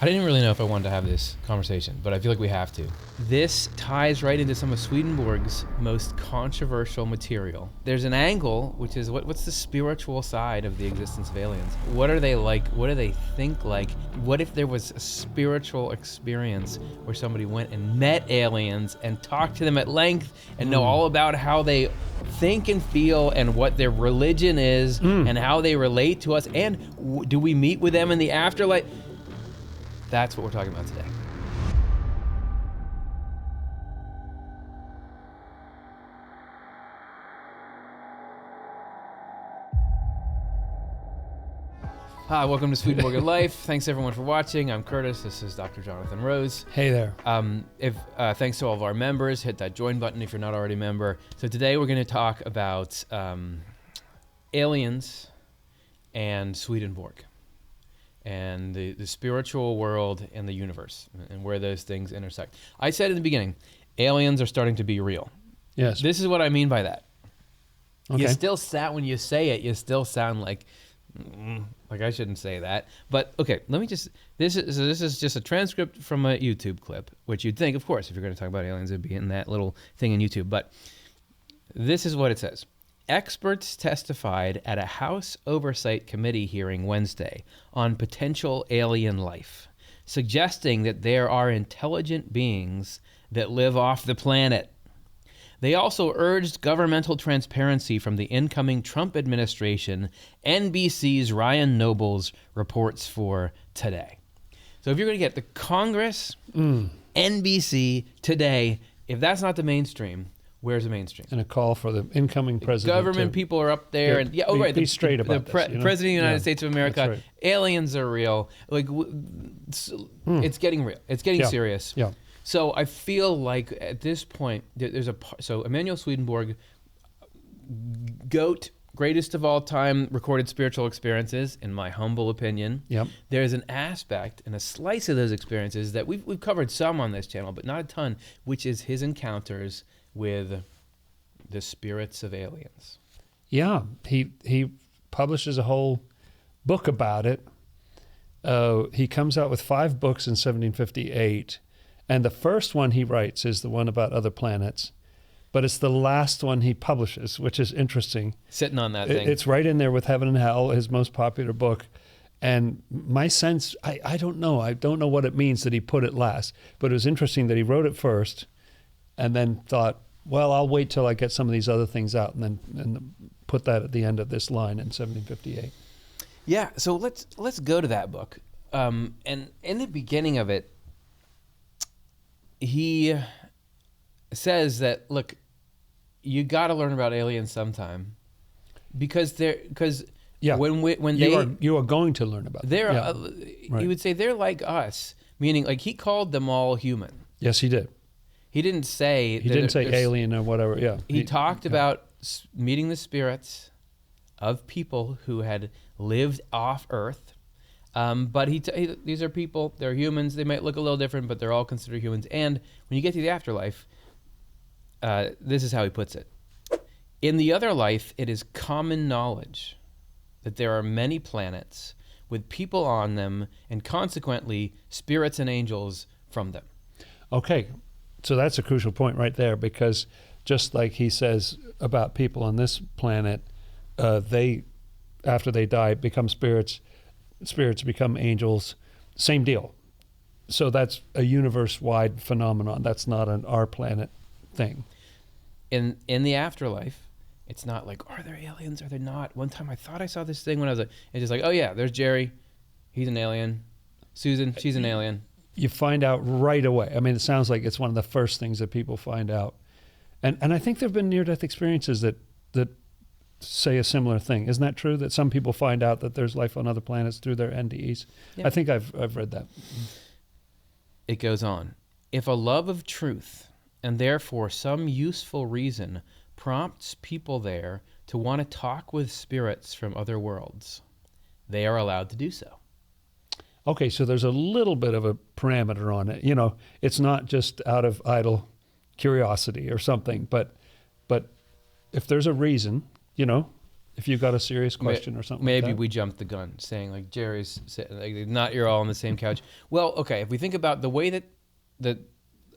I didn't really know if I wanted to have this conversation, but I feel like we have to. This ties right into some of Swedenborg's most controversial material. There's an angle, which is what's the spiritual side of the existence of aliens? What are they like? What do they think like? What if there was a spiritual experience where somebody went and met aliens and talked to them at length and know all about how they think and feel and what their religion is and how they relate to us? And do we meet with them in the afterlife? That's what we're talking about today. Hi, welcome to Swedenborg of Life. Thanks everyone for watching. I'm Curtis. This is Dr. Jonathan Rose. Hey there. Thanks to all of our members. Hit that join button if you're not already a member. So today we're going to talk about aliens and Swedenborg, and the spiritual world and the universe, and where those things intersect. I said in the beginning, aliens are starting to be real. Yes. This is what I mean by that. Okay. You still sound, when you say it, you still sound like I shouldn't say that. But okay, let me just, this is just a transcript from a YouTube clip, which you'd think, of course, if you're going to talk about aliens, it'd be in that little thing in YouTube. But this is what it says. Experts testified at a House Oversight Committee hearing Wednesday on potential alien life, suggesting that there are intelligent beings that live off the planet. They also urged governmental transparency from the incoming Trump administration, NBC's Ryan Nobles reports for today. So if you're going to get the Congress, NBC, today, if that's not the mainstream, where's the mainstream? And a call for the incoming president. Government people are up there, and be straight about this, President of the United States of America. Right. Aliens are real. Like it's getting real. It's getting serious. Yeah. So I feel like at this point, so Emanuel Swedenborg, GOAT, greatest of all time recorded spiritual experiences, in my humble opinion. Yep. There's an aspect and a slice of those experiences that we've covered some on this channel, but not a ton, which is his encounters with the spirits of aliens. Yeah, he publishes a whole book about it. He comes out with 5 books in 1758, and the first one he writes is the one about other planets, but it's the last one he publishes, which is interesting. Sitting on that thing. It's right in there with Heaven and Hell, his most popular book. And my sense, I don't know what it means that he put it last, but it was interesting that he wrote it first and then thought, well, I'll wait till I get some of these other things out and then put that at the end of this line in 1758. Yeah, so let's go to that book. And in the beginning of it, he says that, look, you got to learn about aliens sometime, because when you are going to learn about them. He would say they're like us, meaning like he called them all human. Yes, he did. He didn't say alien or whatever. Yeah, he talked about meeting the spirits of people who had lived off Earth. But these are people, they're humans, they might look a little different, but they're all considered humans. And when you get to the afterlife, this is how he puts it. In the other life, it is common knowledge that there are many planets with people on them, and consequently, spirits and angels from them. Okay, so that's a crucial point right there, because just like he says about people on this planet, they, after they die, become spirits become angels, same deal. So that's a universe-wide phenomenon. That's not an our planet thing. In the afterlife, it's not like, are there aliens, are there not? One time I thought I saw this thing when I was it's just like, oh yeah, there's Jerry, he's an alien. Susan, she's an alien. You find out right away. I mean, it sounds like it's one of the first things that people find out. And I think there have been near-death experiences that say a similar thing. Isn't that true? That some people find out that there's life on other planets through their NDEs? Yeah. I think I've read that. It goes on. If a love of truth, and therefore some useful reason, prompts people there to want to talk with spirits from other worlds, they are allowed to do so. Okay, so there's a little bit of a parameter on it. You know, it's not just out of idle curiosity or something, but if there's a reason, you know, if you've got a serious question or something Maybe like that. we jumped the gun, saying like Jerry's like, not you're all on the same couch. Well, okay, if we think about the way that the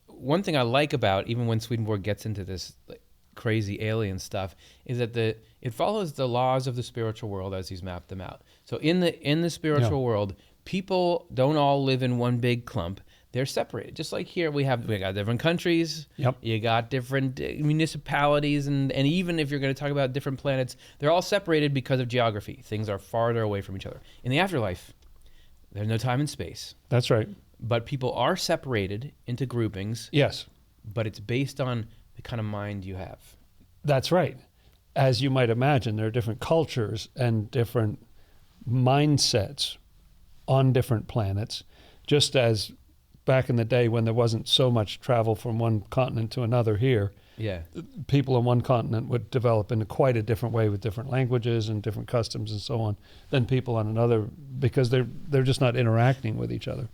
one thing I like about even when Swedenborg gets into this like, crazy alien stuff is that it follows the laws of the spiritual world as he's mapped them out. So in the spiritual world, people don't all live in one big clump. They're separated. Just like here, we got different countries. Yep. You got different municipalities, and even if you're going to talk about different planets, they're all separated because of geography. Things are farther away from each other. In the afterlife, there's no time and space. That's right. But people are separated into groupings. Yes. But it's based on the kind of mind you have. That's right. As you might imagine, there are different cultures and different mindsets on different planets, just as back in the day when there wasn't so much travel from one continent to another here, Yeah. people on one continent would develop in quite a different way with different languages and different customs and so on than people on another, because they're just not interacting with each other.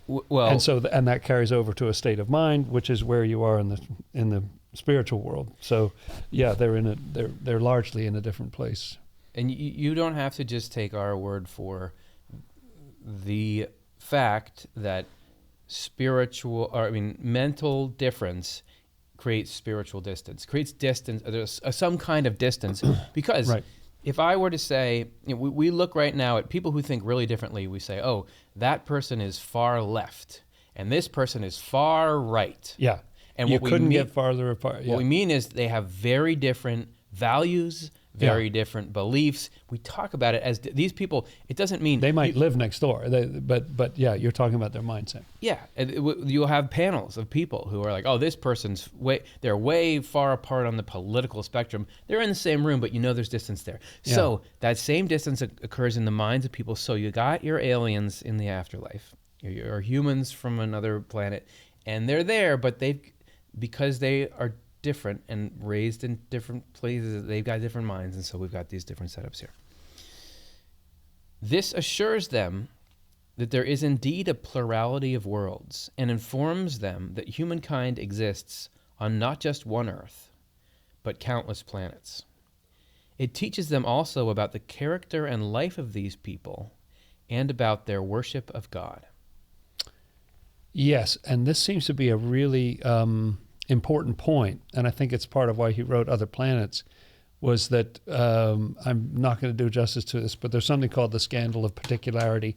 Well, And so and that carries over to a state of mind, which is where you are in the spiritual world. So yeah, they're largely in a different place. and you don't have to just take our word for the fact that mental difference creates spiritual distance, creates distance, there's some kind of distance. Because Right. if I were to say, we look right now at people who think really differently, we say, oh, that person is far left, and this person is far right. Yeah. And you what we couldn't mean- get farther apart. Yeah. What we mean is they have very different values, very different beliefs. We talk about it as these people. It doesn't mean They might live next door, but yeah, you're talking about their mindset. Yeah, you'll have panels of people who are like, oh, this person's they're way far apart on the political spectrum. They're in the same room, but there's distance there. Yeah. So that same distance occurs in the minds of people. So you got your aliens in the afterlife, your humans from another planet, and they're there, but because they are different and raised in different places, they've got different minds, and so we've got these different setups here. This assures them that there is indeed a plurality of worlds, and informs them that humankind exists on not just one Earth, but countless planets. It teaches them also about the character and life of these people, and about their worship of God. Yes, and this seems to be a really important point, and I think it's part of why he wrote Other Planets, was that I'm not going to do justice to this, but there's something called the scandal of particularity,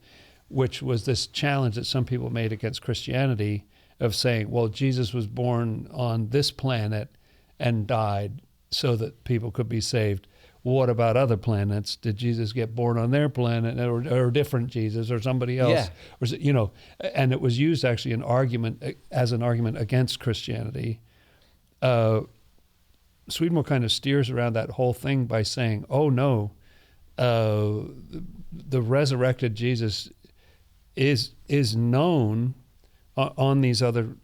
which was this challenge that some people made against Christianity of saying, well, Jesus was born on this planet and died so that people could be saved. What about other planets? Did Jesus get born on their planet, or a different Jesus, or somebody else? Yeah. Or is it, and it was used actually as an argument against Christianity. Swedenborg kind of steers around that whole thing by saying, oh no, the resurrected Jesus is known on these other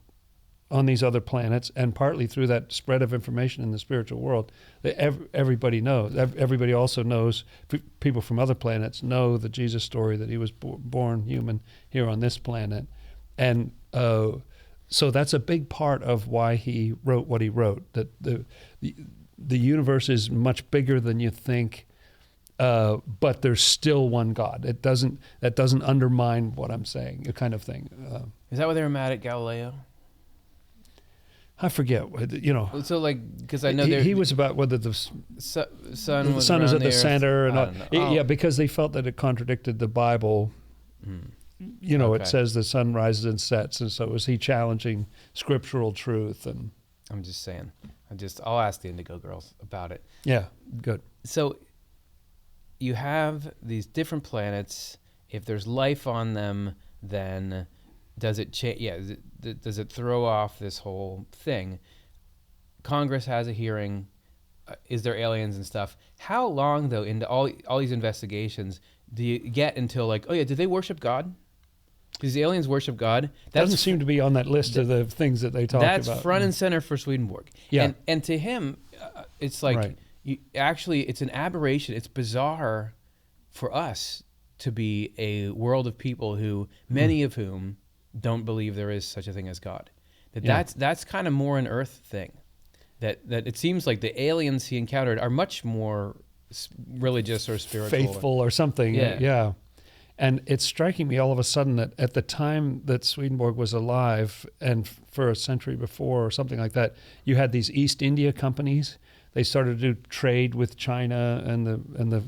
planets, and partly through that spread of information in the spiritual world that everybody knows. Everybody also knows, people from other planets know the Jesus story, that he was born human here on this planet. And so that's a big part of why he wrote what he wrote, that the universe is much bigger than you think, but there's still one God. That doesn't undermine what I'm saying, the kind of thing. Is that why they were mad at Galileo? I forget, So, because I know he was about whether the sun was sun is around at the Earth. center, and I all. don't know. Yeah, because they felt that it contradicted the Bible. Okay. It says the sun rises and sets, and so was he challenging scriptural truth? And I'm just saying. I'll ask the Indigo Girls about it. yeah, good. So you have these different planets. If there's life on them, then does it change? Yeah, does it throw off this whole thing? Congress has a hearing. Is there aliens and stuff? How long, though, into all these investigations do you get until did they worship God? Because the aliens worship God. That doesn't seem to be on that list of the things that they talk about. That's front and center for Swedenborg. Yeah. And to him, it's like, Right. It's an aberration. It's bizarre for us to be a world of people who, many of whom, don't believe there is such a thing as God. That's kind of more an Earth thing. That it seems like the aliens he encountered are much more religious or spiritual. faithful or something. Yeah. Yeah. And it's striking me all of a sudden that at the time that Swedenborg was alive, and for a century before or something like that, you had these East India companies. They started to trade with China and the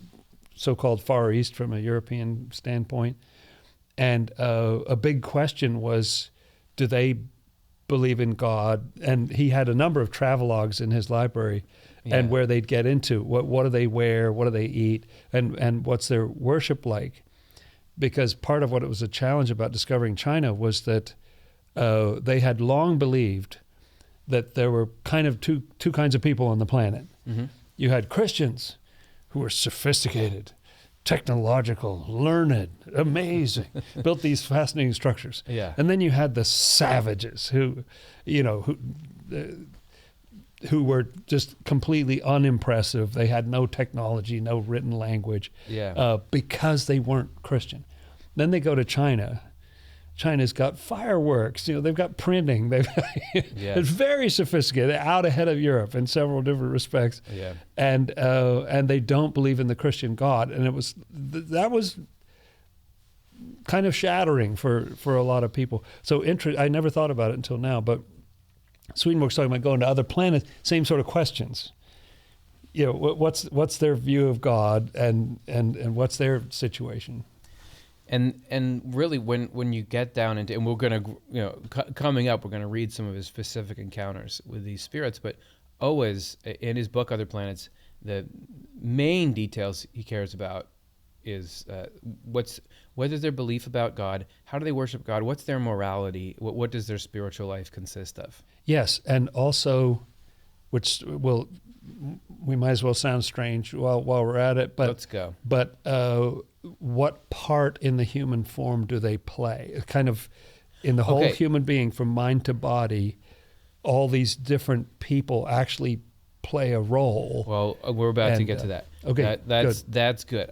so-called Far East from a European standpoint. And a big question was, do they believe in God? And he had a number of travelogues in his library, and where they'd get into what do they wear, what do they eat, and what's their worship like. Because part of what it was a challenge about discovering China was that they had long believed that there were kind of two kinds of people on the planet. Mm-hmm. You had Christians who were sophisticated, technological, learned, amazing, built these fascinating structures. Yeah. And then you had the savages who were just completely unimpressive. They had no technology, no written language, because they weren't Christian. Then they go to China. China's got fireworks. They've got printing. It's very sophisticated, out ahead of Europe in several different respects. Yeah. And they don't believe in the Christian God. And that was kind of shattering for a lot of people. So I never thought about it until now, but Swedenborg's talking about going to other planets, same sort of questions. What's their view of God, and what's their situation? And really, when you get down into, and we're going to, coming up, we're going to read some of his specific encounters with these spirits, but always in his book, Other Planets, the main details he cares about is what is their belief about God, how do they worship God, what's their morality, what does their spiritual life consist of? Yes, and also, we might as well sound strange while we're at it, but let's go. But what part in the human form do they play? Kind of in the whole human being, from mind to body, all these different people actually play a role. Well, we're about to get to that. Okay, that's good.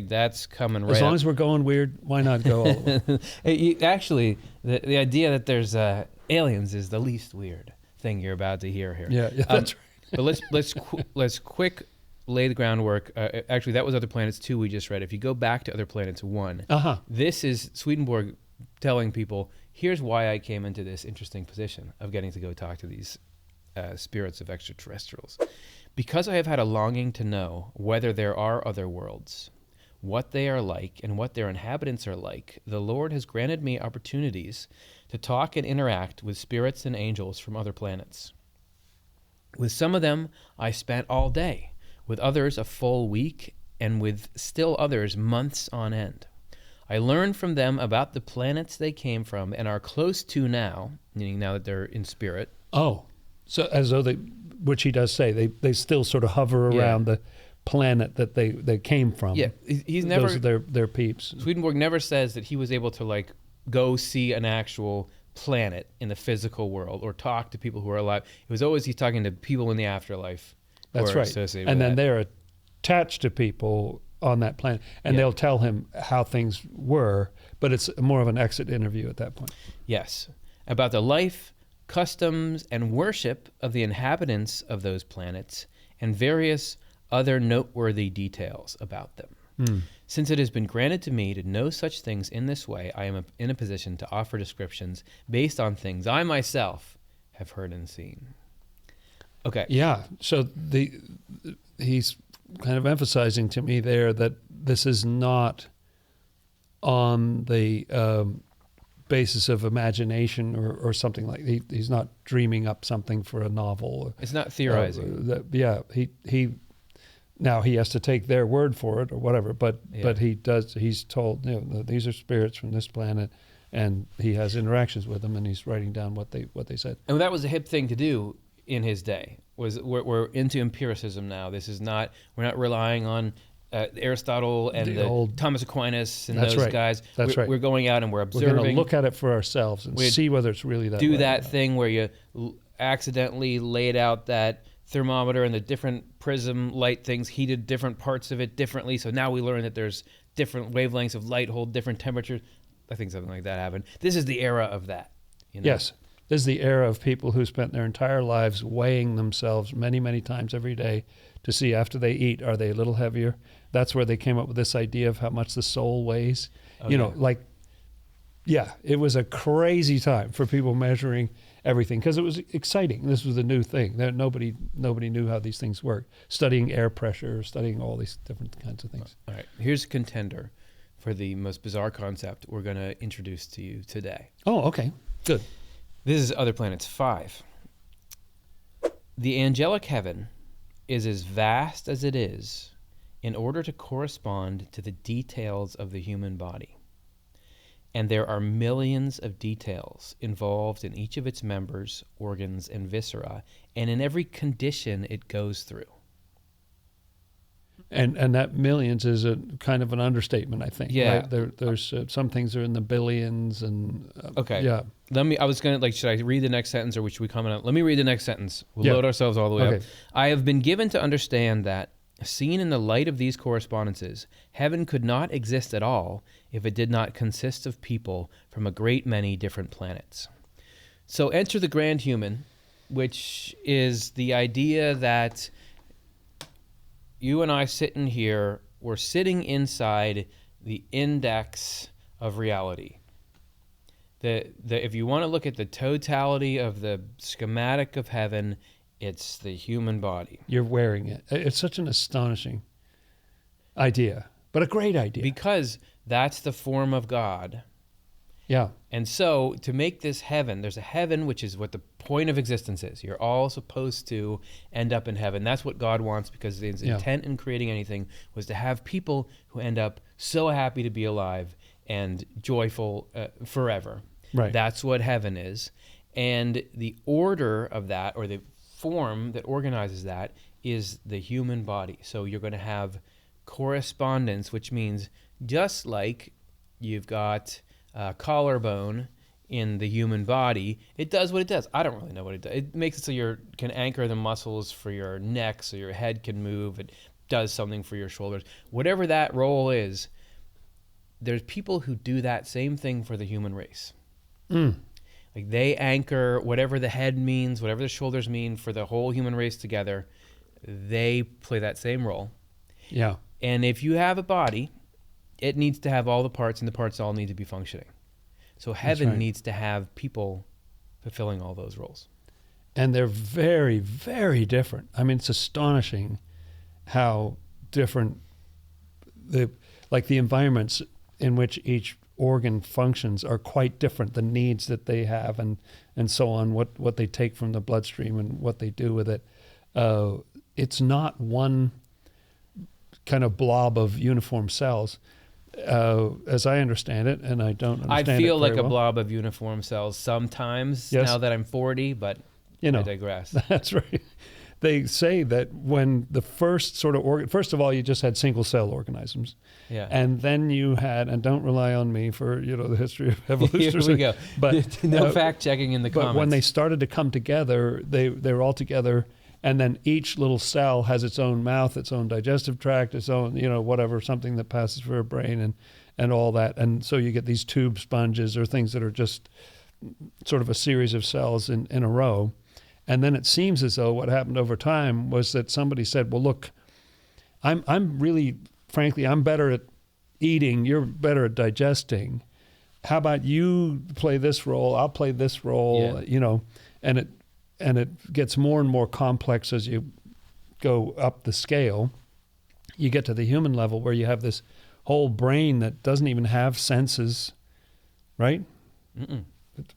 That's coming right. As long as we're going weird, why not go all the way? Actually, the idea that there's aliens is the least weird thing you're about to hear here. Yeah, that's right. But let's quick lay the groundwork. Actually, that was Other Planets 2 we just read. If you go back to Other Planets 1, this is Swedenborg telling people, here's why I came into this interesting position of getting to go talk to these spirits of extraterrestrials. Because I have had a longing to know whether there are other worlds, what they are like, and what their inhabitants are like, the Lord has granted me opportunities to talk and interact with spirits and angels from other planets. With some of them, I spent all day, with others a full week, and with still others months on end. I learned from them about the planets they came from and are close to now, meaning now that they're in spirit. Oh, so as though which he does say, they still sort of hover around the planet that they came from. Yeah, he's never... Those are their peeps. Swedenborg never says that he was able to go see an actual planet in the physical world or talk to people who are alive. It was always he's talking to people in the afterlife. That's right. And then they're attached to people on that planet, and they'll tell him how things were, but it's more of an exit interview at that point. Yes. About the life, customs, and worship of the inhabitants of those planets, and various other noteworthy details about them. Since it has been granted to me to know such things in this way, I am in a position to offer descriptions based on things I myself have heard and seen. Okay. Yeah. So he's kind of emphasizing to me there that this is not on the basis of imagination or something like he's not dreaming up something for a novel. It's not theorizing. Now he has to take their word for it or whatever, but he's told, these are spirits from this planet, and he has interactions with them, and he's writing down what they said. And that was a hip thing to do in his day. We're into empiricism now. We're not relying on Aristotle and the old Thomas Aquinas and those guys. That's right. We're going out and we're observing. We're going to look at it for ourselves and see whether it's really that way. Do that thing where you accidentally laid out that thermometer and the different prism light things heated different parts of it differently. So now we learn that there's different wavelengths of light hold different temperatures. I think something like that happened. This is the era of that. Yes. is the era of people who spent their entire lives weighing themselves many, many times every day to see after they eat, are they a little heavier? That's where they came up with this idea of how much the soul weighs. It was a crazy time for people measuring everything because it was exciting. This was a new thing. Nobody knew how these things work. Studying air pressure, studying all these different kinds of things. All right, here's a contender for the most bizarre concept we're going to introduce to you today. Oh, okay, good. This is Other Planets 5. The angelic heaven is as vast as it is in order to correspond to the details of the human body. And there are millions of details involved in each of its members, organs, and viscera, and in every condition it goes through. And that millions is a kind of an understatement, I think. Yeah. Right? There's some things are in the billions, and okay. Yeah. I was gonna should I read the next sentence or should we comment on? Let me read the next sentence. We'll Yeah. load ourselves all the way Okay. up. I have been given to understand that, seen in the light of these correspondences, heaven could not exist at all if it did not consist of people from a great many different planets. So enter the grand human, which is the idea that you and I sitting here, we're sitting inside the index of reality. If you want to look at the totality of the schematic of heaven, it's the human body. You're wearing it. It's such an astonishing idea, but a great idea. Because that's the form of God. Yeah. And so to make this heaven, there's a heaven, which is what the point of existence is. You're all supposed to end up in heaven. That's what God wants, because his intent in creating anything was to have people who end up so happy to be alive and joyful forever. Right. That's what heaven is. And the order of that, or the form that organizes that, is the human body. So you're going to have correspondence, which means just like you've got collarbone in the human body, it does what it does. I don't really know what it does. It makes it so you can anchor the muscles for your neck so your head can move. It does something for your shoulders. Whatever that role is, there's people who do that same thing for the human race. Like they anchor whatever the head means, whatever the shoulders mean for the whole human race together. They play that same role. Yeah. And if you have a body, it needs to have all the parts, and the parts all need to be functioning. So heaven needs to have people fulfilling all those roles. And they're very, very different. I mean, it's astonishing how different the environments in which each organ functions are quite different. The needs that they have and so on, what they take from the bloodstream and what they do with it. It's not one kind of blob of uniform cells. As I understand it, and I don't understand it I feel like very a well. blob of uniform cells sometimes, Yes. now that I'm 40, but I digress. That's right. They say that when the first sort of organ, first of all, you just had single cell organisms. Yeah. And then you had, and don't rely on me for, the history of evolution. Here we go. But no fact checking in the comments. But when they started to come together, they were all together, and then each little cell has its own mouth, its own digestive tract, its own, whatever, something that passes for a brain and all that. And so you get these tube sponges or things that are just sort of a series of cells in a row. And then it seems as though what happened over time was that somebody said, well, look, I'm really, frankly, I'm better at eating, you're better at digesting. How about you play this role, I'll play this role, and it gets more and more complex as you go up the scale. You get to the human level where you have this whole brain that doesn't even have senses, right? Mm-mm.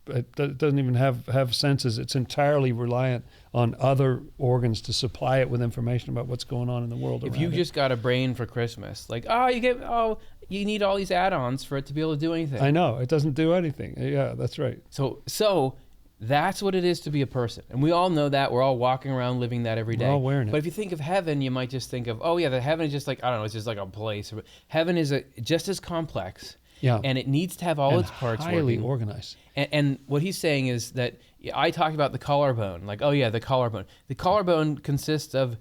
It doesn't even have senses. It's entirely reliant on other organs to supply it with information about what's going on in the world around it. If you just got a brain for Christmas, you need all these add-ons for it to be able to do anything. I know, it doesn't do anything. Yeah, that's right. So that's what it is to be a person. And we all know that. We're all walking around living that every day. We're all wearing it. But if you think of heaven, you might just think of, the heaven is just like, I don't know, it's just like a place. Heaven is just as complex. Yeah. And it needs to have all its parts highly working. organized. And what he's saying is that I talked about the collarbone, the collarbone. The collarbone consists of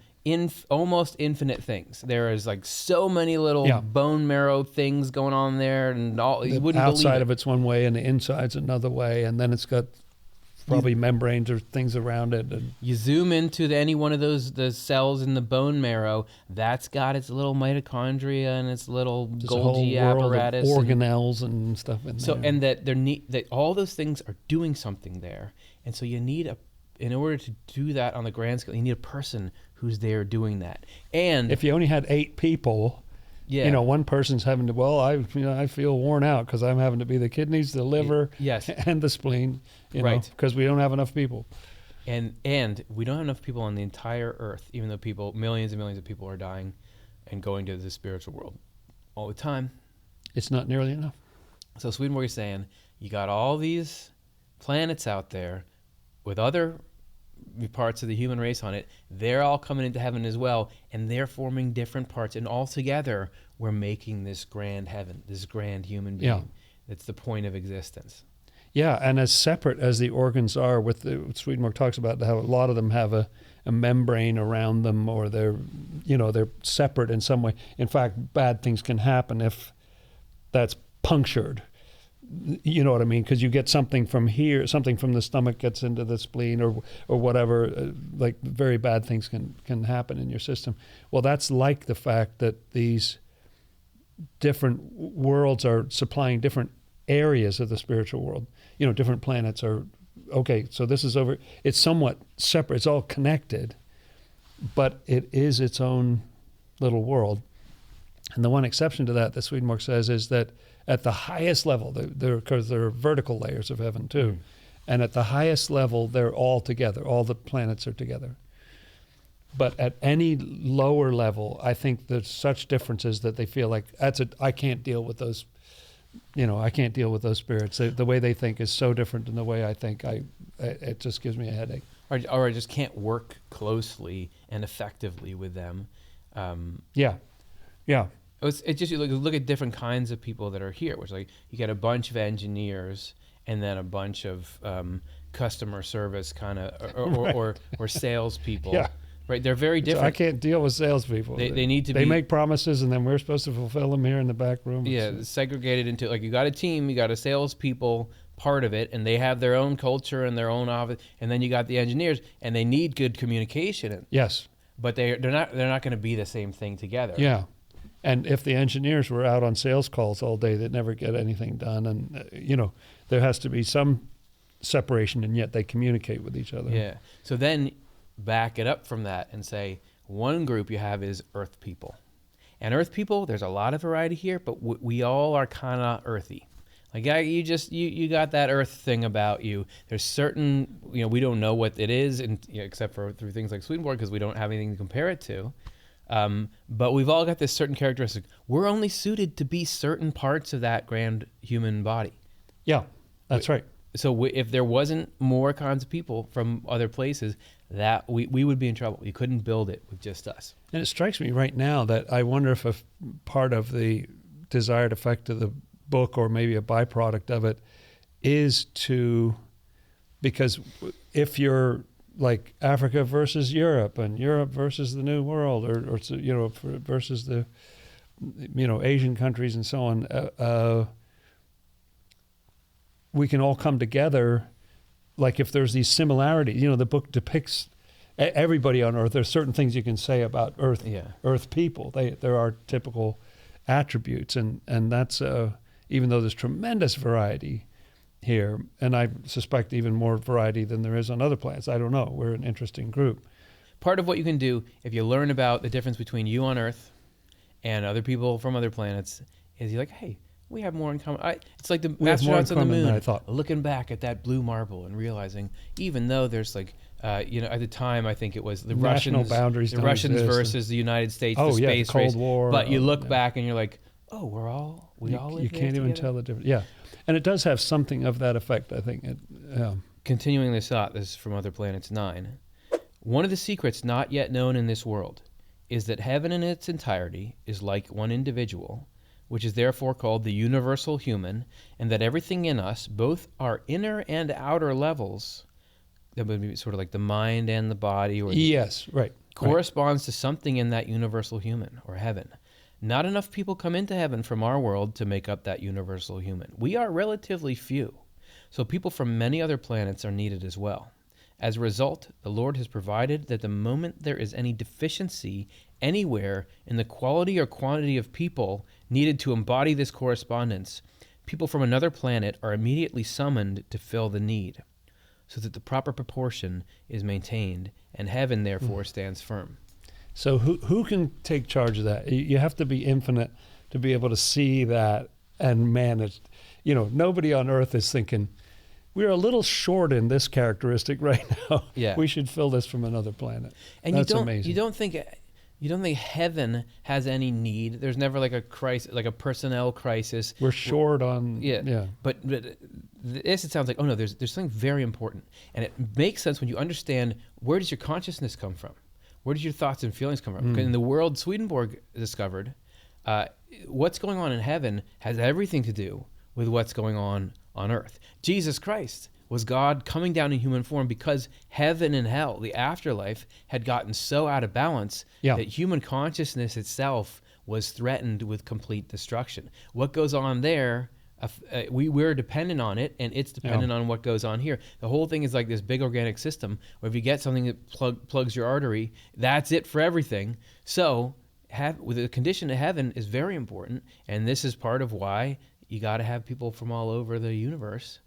almost infinite things. There is so many little bone marrow things going on there, and all you wouldn't believe it. Outside of it's one way, and the inside's another way, and then it's got probably membranes or things around it. And you zoom into any one of the cells in the bone marrow, that's got its little mitochondria and its little there's a whole Golgi world apparatus. of organelles and stuff in So, there. and that all those things are doing something there. And so you need in order to do that on the grand scale, you need a person who's there doing that. And if you only had 8 people, yeah, you know, one person's having to, I feel worn out because I'm having to be the kidneys, the liver, yes, and the spleen, right, because we don't have enough people. And we don't have enough people on the entire earth, even though millions and millions of people are dying and going to the spiritual world all the time. It's not nearly enough. So Swedenborg is saying, you got all these planets out there with other parts of the human race on it. They're all coming into heaven as well, and they're forming different parts. And all together, we're making this grand heaven, this grand human being. Yeah. That's the point of existence. Yeah, and as separate as the organs are, Swedenborg talks about how a lot of them have a membrane around them, or they're separate in some way. In fact, bad things can happen if that's punctured. You know what I mean? Because you get something from here, something from the stomach gets into the spleen or whatever. Like very bad things can happen in your system. Well, that's like the fact that these different worlds are supplying different areas of the spiritual world. You know, different planets are, okay, so this is over. It's somewhat separate. It's all connected, but it is its own little world. And the one exception to that Swedenborg says is that at the highest level, because there are vertical layers of heaven too, and at the highest level, they're all together. All the planets are together. But at any lower level, I think there's such differences that they feel like I can't deal with those. I can't deal with those spirits. The way they think is so different than the way I think. It just gives me a headache. Or I just can't work closely and effectively with them. Yeah. It's just you look at different kinds of people that are here, which like you get a bunch of engineers and then a bunch of customer service kind of Right. or salespeople. Yeah. Right, they're very different. So I can't deal with salespeople. They need to be. They make promises, and then we're supposed to fulfill them here in the back room. Yeah, segregated into like you got a team, you got a salespeople part of it, and they have their own culture and their own office, and then you got the engineers, and they need good communication. Yes, but they're not going to be the same thing together. Yeah, and if the engineers were out on sales calls all day, they'd never get anything done, and there has to be some separation, and yet they communicate with each other. Yeah. So then back it up from that and say one group you have is Earth people. And Earth people, there's a lot of variety here, but we all are kind of earthy. Like you got that Earth thing about you. There's certain, we don't know what it is, and except for through things like Swedenborg, because we don't have anything to compare it to. But we've all got this certain characteristic. We're only suited to be certain parts of that grand human body. Yeah, that's right. So if there wasn't more kinds of people from other places, that we would be in trouble. You couldn't build it with just us. And it strikes me right now that I wonder if a part of the desired effect of the book, or maybe a byproduct of it, is because if you're like Africa versus Europe, and Europe versus the New World, or versus the Asian countries and so on, we can all come together. Like if there's these similarities, the book depicts everybody on Earth. There's certain things you can say about Earth, Earth people. There are typical attributes, and that's even though there's tremendous variety here, and I suspect even more variety than there is on other planets. I don't know. We're an interesting group. Part of what you can do if you learn about the difference between you on Earth and other people from other planets is you're like, hey, we have more in common. It's like the astronauts on the moon looking back at that blue marble and realizing, even though there's like, at the time, I think it was the Russians versus the United States, the space the Cold race. War. But you look back and you're like, oh, we all live You can't even together? tell the difference. Yeah, and it does have something of that effect, I think. Continuing this thought, this is from Other Planets 9. One of the secrets not yet known in this world is that heaven in its entirety is like one individual, which is therefore called the universal human, and that everything in us, both our inner and outer levels, that would be sort of like the mind and the body, corresponds to something in that universal human, or heaven. Not enough people come into heaven from our world to make up that universal human. We are relatively few. So people from many other planets are needed as well. As a result, the Lord has provided that the moment there is any deficiency anywhere in the quality or quantity of people needed to embody this correspondence, people from another planet are immediately summoned to fill the need, so that the proper proportion is maintained, and heaven therefore stands firm. So who can take charge of that? You have to be infinite to be able to see that and manage. Nobody on Earth is thinking, we're a little short in this characteristic right now. Yeah. We should fill this from another planet. And That's amazing. amazing. You don't think heaven has any need? There's never like a crisis, like a personnel crisis. We're short on. Yeah. But this, it sounds like, oh no, there's something very important, and it makes sense when you understand, where does your consciousness come from? Where does your thoughts and feelings come from? In the world Swedenborg discovered, what's going on in heaven has everything to do with what's going on Earth. Jesus Christ was God coming down in human form because heaven and hell, the afterlife, had gotten so out of balance that human consciousness itself was threatened with complete destruction. What goes on there, we're dependent on it, and it's dependent on what goes on here. The whole thing is like this big organic system where if you get something that plugs your artery, that's it for everything. So with the condition of heaven is very important, and this is part of why you got to have people from all over the universe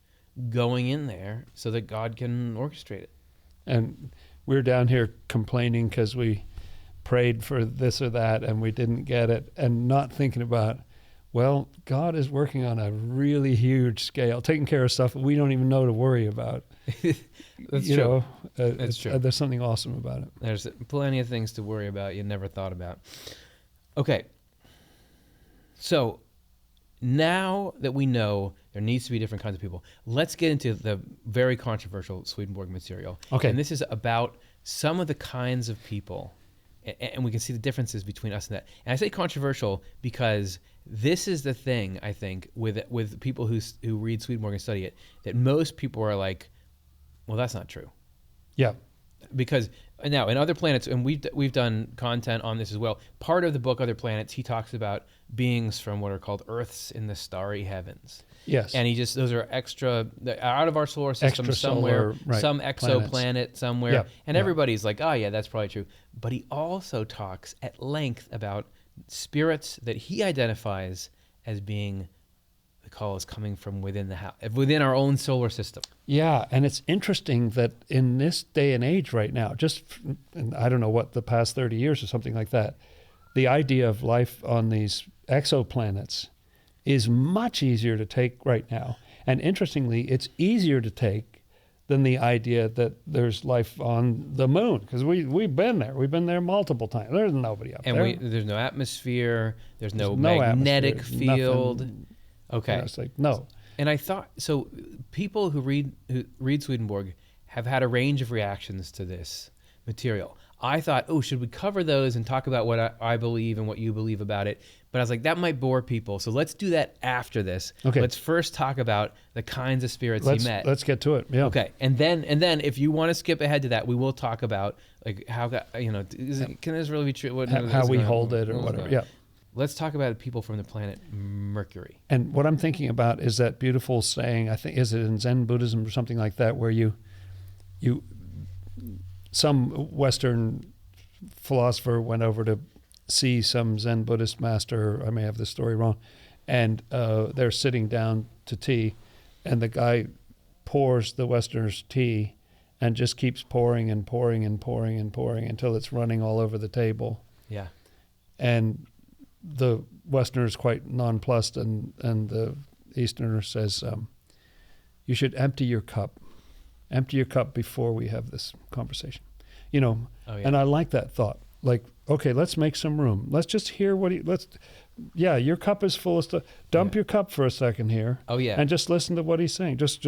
going in there so that God can orchestrate it. And we're down here complaining because we prayed for this or that and we didn't get it, and not thinking about, well, God is working on a really huge scale, taking care of stuff we don't even know to worry about. That's true. That's true. There's something awesome about it. There's plenty of things to worry about you never thought about. Okay. So now that we know there needs to be different kinds of people, let's get into the very controversial Swedenborg material. Okay. And this is about some of the kinds of people, and we can see the differences between us and that. And I say controversial because this is the thing, I think, with people who read Swedenborg and study it, that most people are like, well, that's not true. Yeah. Because now in Other Planets, and we've done content on this as well, part of the book Other Planets, he talks about beings from what are called Earths in the starry heavens. Yes. And those are out of our solar system somewhere, some exoplanet planets. Somewhere. Yeah. And everybody's like, oh yeah, that's probably true. But he also talks at length about spirits that he identifies as being, the call is coming from within within our own solar system. Yeah, and it's interesting that in this day and age right now, and I don't know what, the past 30 years or something like that, the idea of life on these exoplanets is much easier to take right now. And interestingly, it's easier to take than the idea that there's life on the moon, because we've been there. We've been there multiple times. There's nobody up there. And there's no atmosphere. There's no magnetic field. Nothing. Okay. It's like, no. And I thought, so people who read Swedenborg have had a range of reactions to this material. I thought, should we cover those and talk about what I believe and what you believe about it? But I was like, that might bore people. So let's do that after this. Okay. Let's first talk about the kinds of spirits he met. Let's get to it. Yeah. Okay. And then if you want to skip ahead to that, we will talk about like how, can this really be true? How we hold it or whatever. Yeah. Let's talk about people from the planet Mercury. And what I'm thinking about is that beautiful saying, I think, is it in Zen Buddhism or something like that, where some Western philosopher went over to see some Zen Buddhist master, I may have this story wrong, and they're sitting down to tea, and the guy pours the Westerner's tea and just keeps pouring and pouring and pouring and pouring until it's running all over the table. Yeah. And the Westerner is quite nonplussed, and the Easterner says, you should empty your cup. Empty your cup before we have this conversation. And I like that thought. Like, okay, let's make some room. Let's just hear your cup is full of stuff. Dump your cup for a second here. Oh yeah. And just listen to what he's saying. Just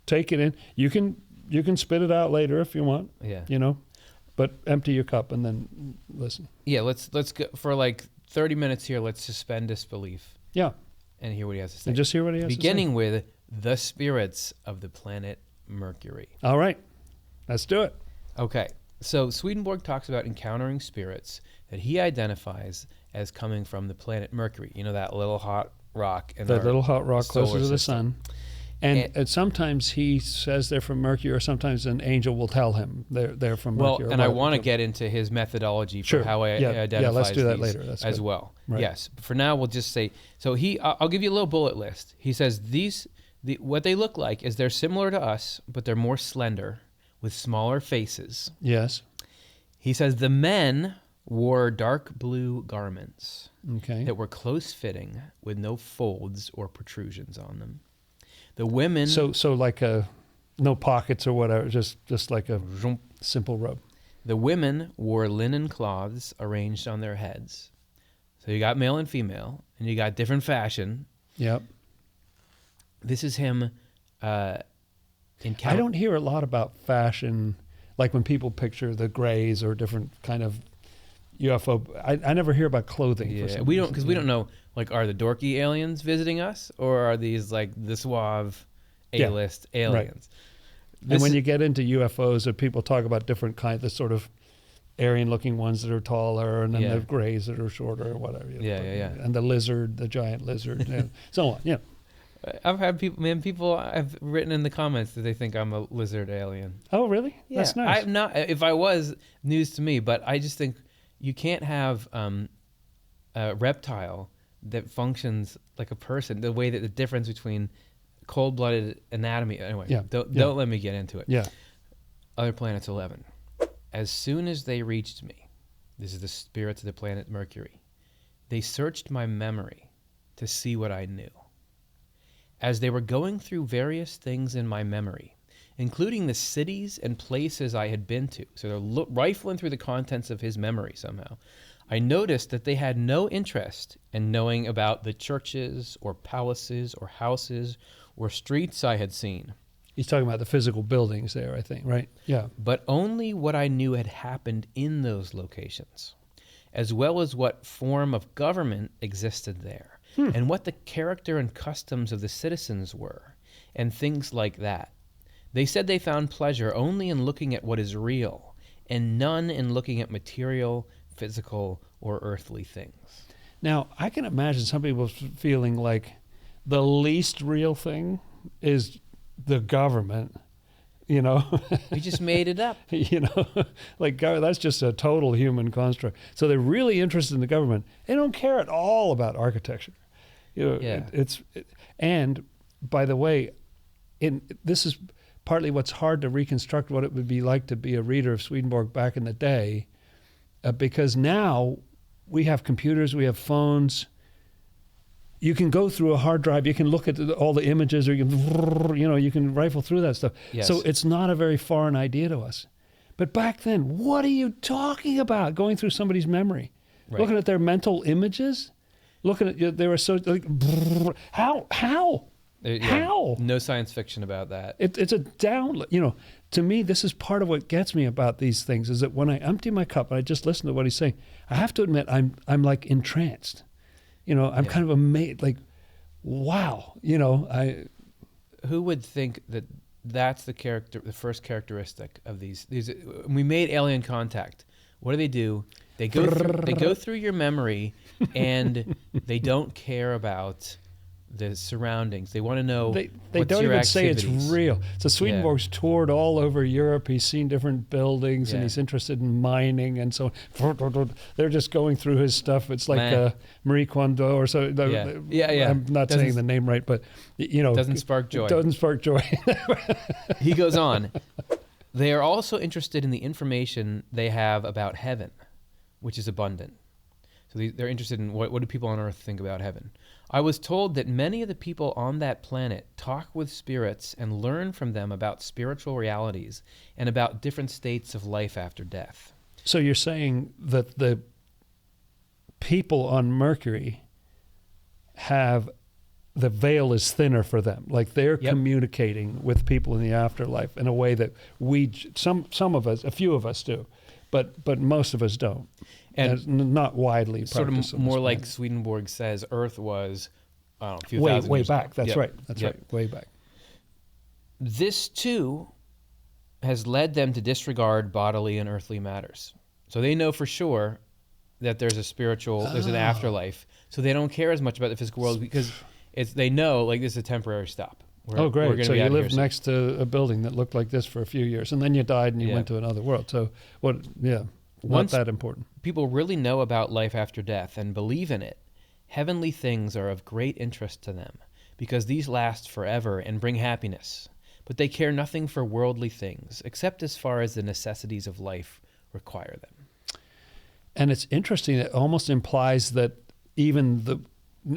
take it in. You can spit it out later if you want. Yeah. But empty your cup and then listen. Yeah, let's go for like 30 minutes here. Let's suspend disbelief. Yeah. And hear what he has to say. And just hear what he has to say. Beginning with the spirits of the planet Mercury. All right. Let's do it. Okay. So Swedenborg talks about encountering spirits that he identifies as coming from the planet Mercury. That little hot rock. Little hot rock closer to the sun. And sometimes he says they're from Mercury, or sometimes an angel will tell him they're from Mercury. Well, and I want to get into his methodology for how he identifies Yeah, let's do that these later. That's as good. well. Right. Yes. But for now, we'll just say, so I'll give you a little bullet list. He says what they look like is they're similar to us, but they're more slender with smaller faces. Yes. He says the men wore dark blue garments Okay. that were close-fitting with no folds or protrusions on them. The women... So like no pockets or whatever, just like a simple robe. The women wore linen cloths arranged on their heads. So you got male and female, and you got different fashion. Yep. This is him I don't hear a lot about fashion, like when people picture the grays or different kind of UFO. I never hear about clothing. Yeah, for some we don't, reason. because we don't know, like, are the dorky aliens visiting us, or are these, like, the suave A-list aliens? Right. And when you get into UFOs, people talk about different kinds, the sort of Aryan-looking ones that are taller, and then the grays that are shorter, or whatever. And the lizard, the giant lizard, and so on. Yeah. I've had people I've written in the comments that they think I'm a lizard alien. Oh, really? Yeah. That's nice. I'm not. If I was, news to me. But I just think you can't have a reptile that functions like a person. The way that the difference between cold-blooded anatomy. Anyway, don't let me get into it. Yeah. Other Planets 11. As soon as they reached me, this is the spirits of the planet Mercury, they searched my memory to see what I knew. As they were going through various things in my memory, including the cities and places I had been to, so they're rifling through the contents of his memory somehow, I noticed that they had no interest in knowing about the churches or palaces or houses or streets I had seen. He's talking about the physical buildings there, I think, right? Yeah. But only what I knew had happened in those locations, as well as what form of government existed there. And what the character and customs of the citizens were, and things like that. They said they found pleasure only in looking at what is real, and none in looking at material, physical, or earthly things. Now, I can imagine some people feeling like the least real thing is the government, you know. We just made it up. You know, like that's just a total human construct. So they're really interested in the government. They don't care at all about architecture. You know, and by the way, this is partly what's hard to reconstruct what it would be like to be a reader of Swedenborg back in the day, because now we have computers, we have phones. You can go through a hard drive, you can look at all the images, or you can rifle through that stuff. Yes. So it's not a very foreign idea to us. But back then, what are you talking about? Going through somebody's memory, looking at their mental images, looking at they were so like how. No science fiction about that. It's a down. You know, to me, this is part of what gets me about these things is that when I empty my cup and I just listen to what he's saying, I have to admit I'm like entranced. You know, I'm kind of amazed. Like, wow. You know, Who would think that that's the first characteristic of these? We made alien contact. What do? They go through your memory, and they don't care about the surroundings. They want to know. They what's don't your even say it's activities. real. So Swedenborg's toured all over Europe. He's seen different buildings, and he's interested in mining, and so they're just going through his stuff. It's like Marie Kondo or so. I'm not saying the name right, but you know, doesn't spark joy. Doesn't spark joy. He goes on. They are also interested in the information they have about heaven, which is abundant. So they're interested in what do people on Earth think about heaven. I was told that many of the people on that planet talk with spirits and learn from them about spiritual realities and about different states of life after death. So you're saying that the people on Mercury have the veil is thinner for them, like they're communicating with people in the afterlife in a way that some of us, a few of us do, but most of us don't. And not widely sort practiced. of more like Swedenborg says, Earth was, I don't know, a few way thousand years back. ago. That's right. That's right. Way back. This too has led them to disregard bodily and earthly matters. So they know for sure that there's there's an afterlife. So they don't care as much about the physical world because they know like this is a temporary stop. Oh, great. gonna So be you out of here lived soon. next to a building that looked like this for a few years, and then you died and you Yeah. went to another world. So what? Yeah, Once not that important. people really know about life after death and believe in it, heavenly things are of great interest to them, because these last forever and bring happiness. But they care nothing for worldly things, except as far as the necessities of life require them. And it's interesting. It almost implies that even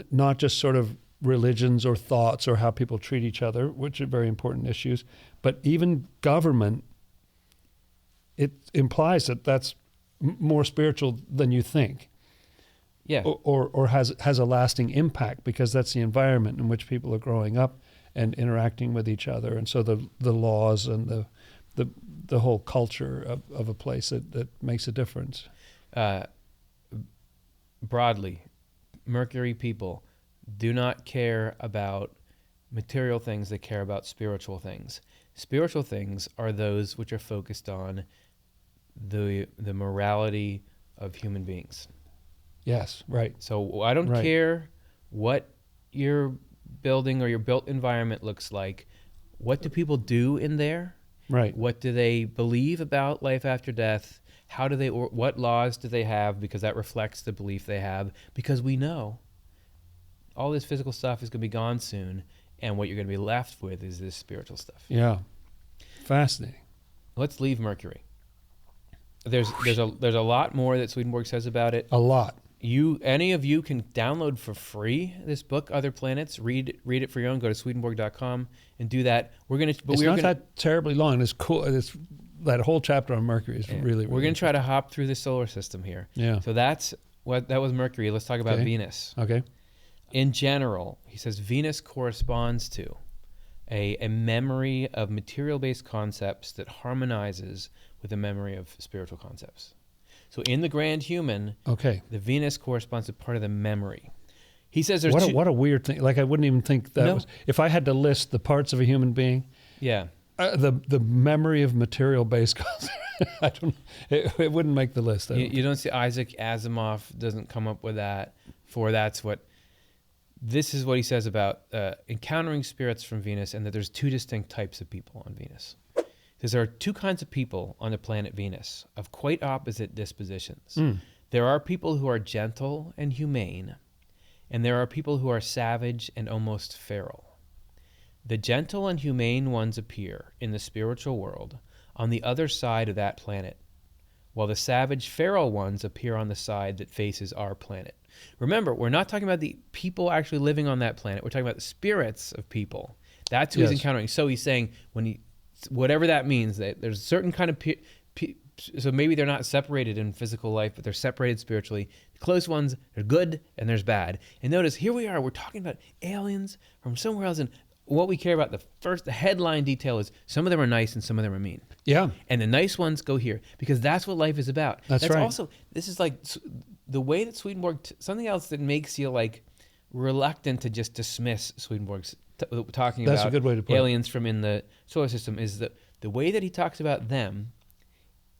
not just sort of religions or thoughts or how people treat each other, which are very important issues, but even government, it implies that that's more spiritual than you think. Yeah. Or has a lasting impact, because that's the environment in which people are growing up and interacting with each other. And so the laws and the whole culture of a place that makes a difference. Broadly, Mercury people do not care about material things, they care about spiritual things. Spiritual things are those which are focused on the morality of human beings. Yes, right. So I don't Right. care what your building or your built environment looks like. What do people do in there? Right. What do they believe about life after death? How do they, or what laws do they have? Because that reflects the belief they have. Because we know all this physical stuff is going to be gone soon, and what you're going to be left with is this spiritual stuff. Yeah. Fascinating. Let's leave Mercury. There's a lot more that Swedenborg says about it. A lot. Any of you can download for free this book, Other Planets. Read it for your own. Go to swedenborg.com and do that. It's not that terribly long. It's cool. It's that whole chapter on Mercury is really. We're going to try to hop through the solar system here. Yeah. So that was Mercury. Let's talk about Venus. Okay. In general, he says Venus corresponds to a memory of material-based concepts that harmonizes with the memory of spiritual concepts. So in the grand human, Okay. the Venus corresponds to part of the memory. He says there's what a weird thing. Like, I wouldn't even think that was. If I had to list the parts of a human being, yeah. The memory of material-based concepts, I don't. It wouldn't make the list. You don't see Isaac Asimov doesn't come up with that. This is what he says about encountering spirits from Venus, and that there's two distinct types of people on Venus. Because there are two kinds of people on the planet Venus of quite opposite dispositions. There are people who are gentle and humane, and there are people who are savage and almost feral. The gentle and humane ones appear in the spiritual world on the other side of that planet, while the savage feral ones appear on the side that faces our planet. Remember, we're not talking about the people actually living on that planet. We're talking about the spirits of people. That's who he's encountering. So he's saying, whatever that means, that there's a certain kind of so maybe they're not separated in physical life, but they're separated spiritually. The close ones, they're good and there's bad. And notice, here we are, we're talking about aliens from somewhere else, and what we care about, the headline detail is some of them are nice and some of them are mean. Yeah. And the nice ones go here, because that's what life is about. That's right. Also, this is like the way that Swedenborg, something else that makes you like reluctant to just dismiss Swedenborg's talking That's about a good way to put aliens from in the solar system, is that the way that he talks about them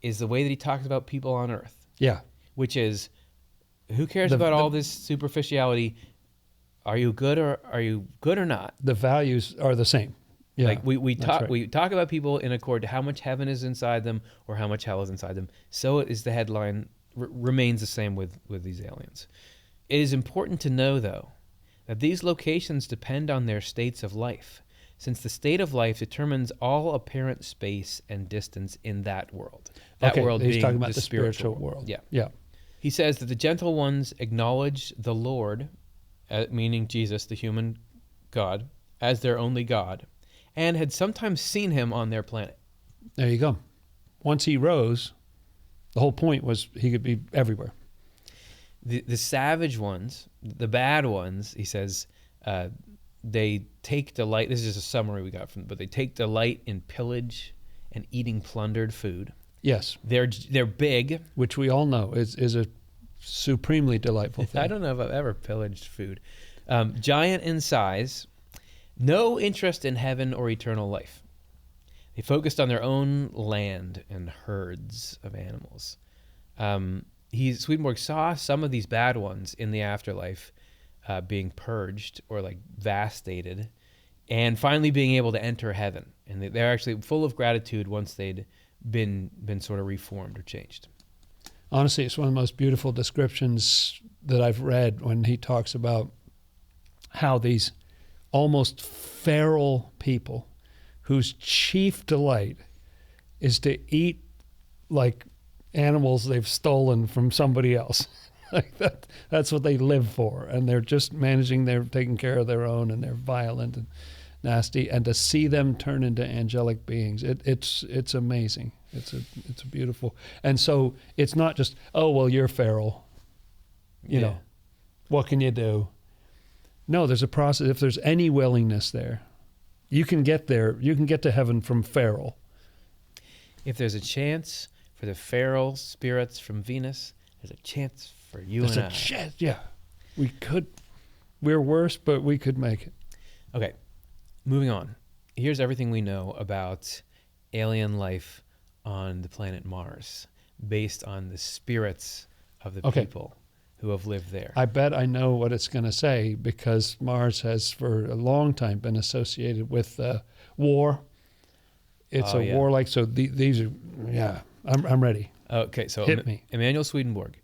is the way that he talks about people on Earth. Yeah. Which is, who cares about all this superficiality? Are you good or not? The values are the same. Yeah. Like we talk right. we talk about people in accord to how much heaven is inside them or how much hell is inside them. So is the headline remains the same with these aliens. It is important to know, though, that these locations depend on their states of life, since the state of life determines all apparent space and distance in that world. That world he's being talking about the spiritual world. Yeah. Yeah. He says that the gentle ones acknowledge the Lord, meaning Jesus, the human God, as their only God, and had sometimes seen him on their planet. There you go. Once he rose, the whole point was he could be everywhere. The savage ones, the bad ones, he says, they take delight. This is just a summary we got but they take delight in pillage and eating plundered food. Yes. They're big, which we all know is a supremely delightful thing. I don't know if I've ever pillaged food. Giant in size, no interest in heaven or eternal life. They focused on their own land and herds of animals. Swedenborg saw some of these bad ones in the afterlife being purged or like vastated, and finally being able to enter heaven. And they're actually full of gratitude once they'd been sort of reformed or changed. Honestly, it's one of the most beautiful descriptions that I've read when he talks about how these almost feral people whose chief delight is to eat like animals they've stolen from somebody else. Like that's what they live for. And they're just they're taking care of their own, and they're violent and nasty. And to see them turn into angelic beings, it's amazing. It's a beautiful. And so it's not just, oh, well, you're feral. You know, what can you do? No, there's a process. If there's any willingness there, you can get there. You can get to heaven from feral. If there's a chance for the feral spirits from Venus, there's a chance for you and I. There's a chance, yeah. We're worse, but we could make it. Okay, moving on. Here's everything we know about alien life on the planet Mars, based on the spirits of the people who have lived there. I bet I know what it's going to say, because Mars has for a long time been associated with war. It's warlike, so these are, I'm ready. Okay, so hit me. Emanuel Swedenborg,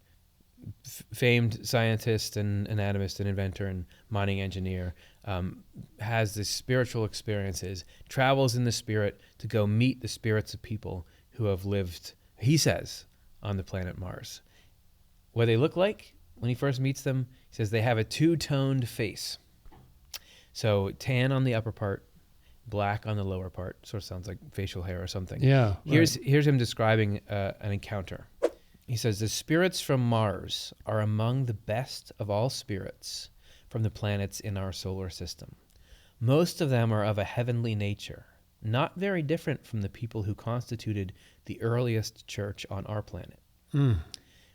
famed scientist and anatomist and inventor and mining engineer, has this spiritual experiences, travels in the spirit to go meet the spirits of people who have lived, he says, on the planet Mars. What they look like when he first meets them, he says they have a two-toned face. So tan on the upper part, black on the lower part. Sort of sounds like facial hair or something. Yeah. Here's him describing an encounter. He says, the spirits from Mars are among the best of all spirits from the planets in our solar system. Most of them are of a heavenly nature, not very different from the people who constituted the earliest church on our planet.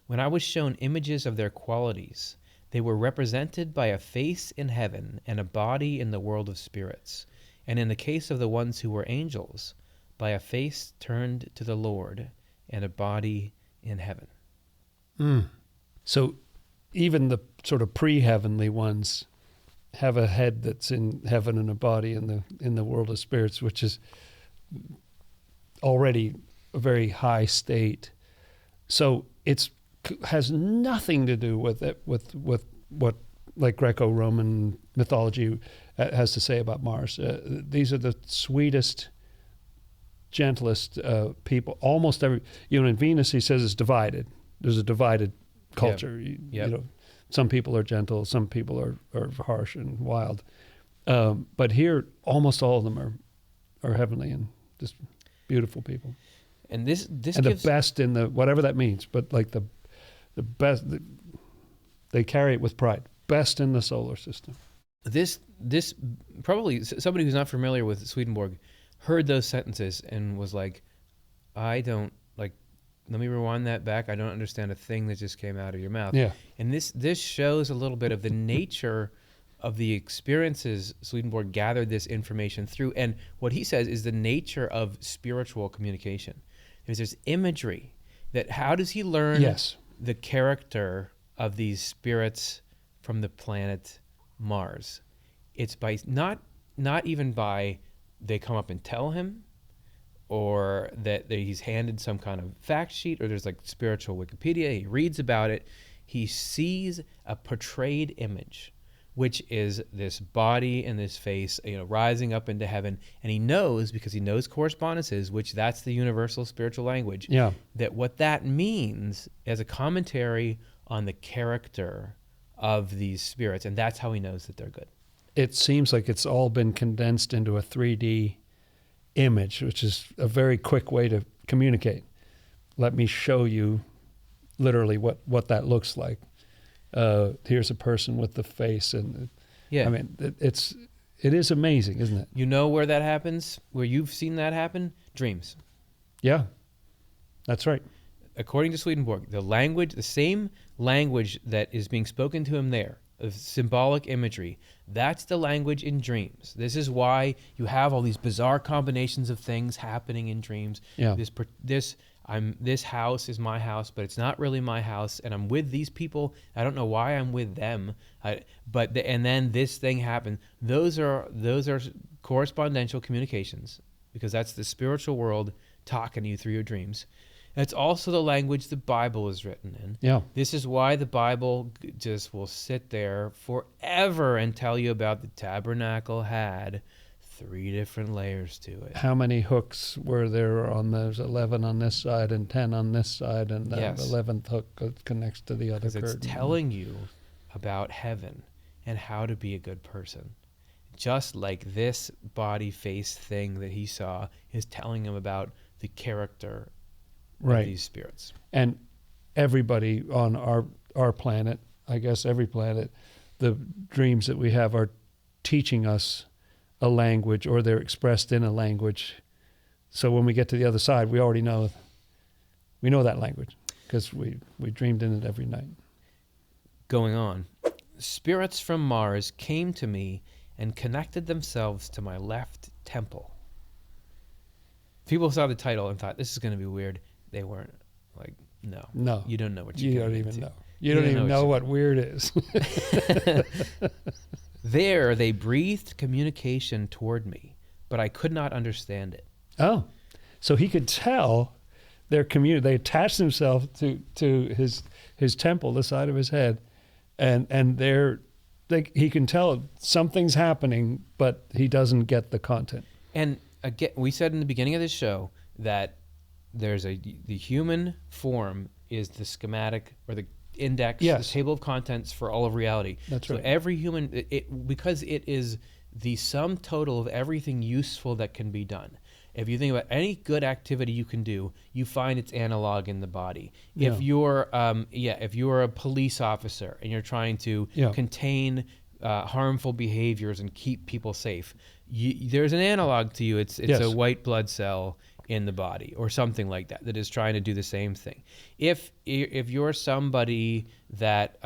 When I was shown images of their qualities, they were represented by a face in heaven and a body in the world of spirits, and in the case of the ones who were angels, by a face turned to the Lord and a body in heaven. So even the sort of pre-heavenly ones have a head that's in heaven and a body in the world of spirits, which is already a very high state. So it's has nothing to do with it, with what like Greco-Roman mythology has to say about Mars. These are the sweetest, gentlest people. Almost every, in Venus, he says, is divided. There's a divided culture. Some people are gentle, some people are harsh and wild. But here, almost all of them are heavenly and just beautiful people. And this and gives the best in the, whatever that means, but like the best, they carry it with pride. Best in the solar system. This probably somebody who's not familiar with Swedenborg heard those sentences and was like, let me rewind that back. I don't understand a thing that just came out of your mouth. Yeah. And this shows a little bit of the nature of the experiences Swedenborg gathered this information through. And what he says is the nature of spiritual communication. There's imagery that how does he learn the character of these spirits from the planet Mars? It's by not even by they come up and tell him, or that he's handed some kind of fact sheet, or there's like spiritual Wikipedia, he reads about it. He sees a portrayed image, which is this body and this face, rising up into heaven. And he knows, because he knows correspondences, which that's the universal spiritual language, that what that means as a commentary on the character of these spirits. And that's how he knows that they're good. It seems like it's all been condensed into a 3D image, which is a very quick way to communicate. Let me show you literally what that looks like. Here's a person with the face, and I mean, it is amazing, isn't it? You know where that happens? Where you've seen that happen? Dreams. Yeah, that's right. According to Swedenborg, the same language that is being spoken to him there, of symbolic imagery, that's the language in dreams. This is why you have all these bizarre combinations of things happening in dreams. Yeah. This house is my house, but it's not really my house, and I'm with these people. I don't know why I'm with them, and then this thing happened. Those are correspondential communications, because that's the spiritual world talking to you through your dreams. It's also the language the Bible is written in. Yeah. This is why the Bible just will sit there forever and tell you about the tabernacle had 3 different layers to it. How many hooks were there on those? 11 on this side and 10 on this side, and the Yes. 11th hook connects to the other Because curtain. it's telling you about heaven and how to be a good person. Just like this body face thing that he saw is telling him about the character Right. of these spirits. And everybody on our planet, I guess every planet, the dreams that we have are teaching us a language, or they're expressed in a language. So when we get to the other side, we already know that language because we dreamed in it every night. Going on, spirits from Mars came to me and connected themselves to my left temple. People saw the title and thought, this is going to be weird. They weren't. Like, no. You don't know what You you're don't getting even into. know. You don't even know what weird is. There, they breathed communication toward me, but I could not understand it. Oh, so he could tell their community. They attached themselves to his temple, the side of his head, and he can tell something's happening, but he doesn't get the content. And again, we said in the beginning of this show that the human form is the schematic or the index, Yes. the table of contents for all of reality. That's so right. Every human, because it is the sum total of everything useful that can be done. If you think about any good activity you can do, you find its analog in the body. Yeah. If you're a police officer and you're trying to contain harmful behaviors and keep people safe, there's an analog to you. It's Yes. a white blood cell in the body or something like that is trying to do the same thing. If you're somebody that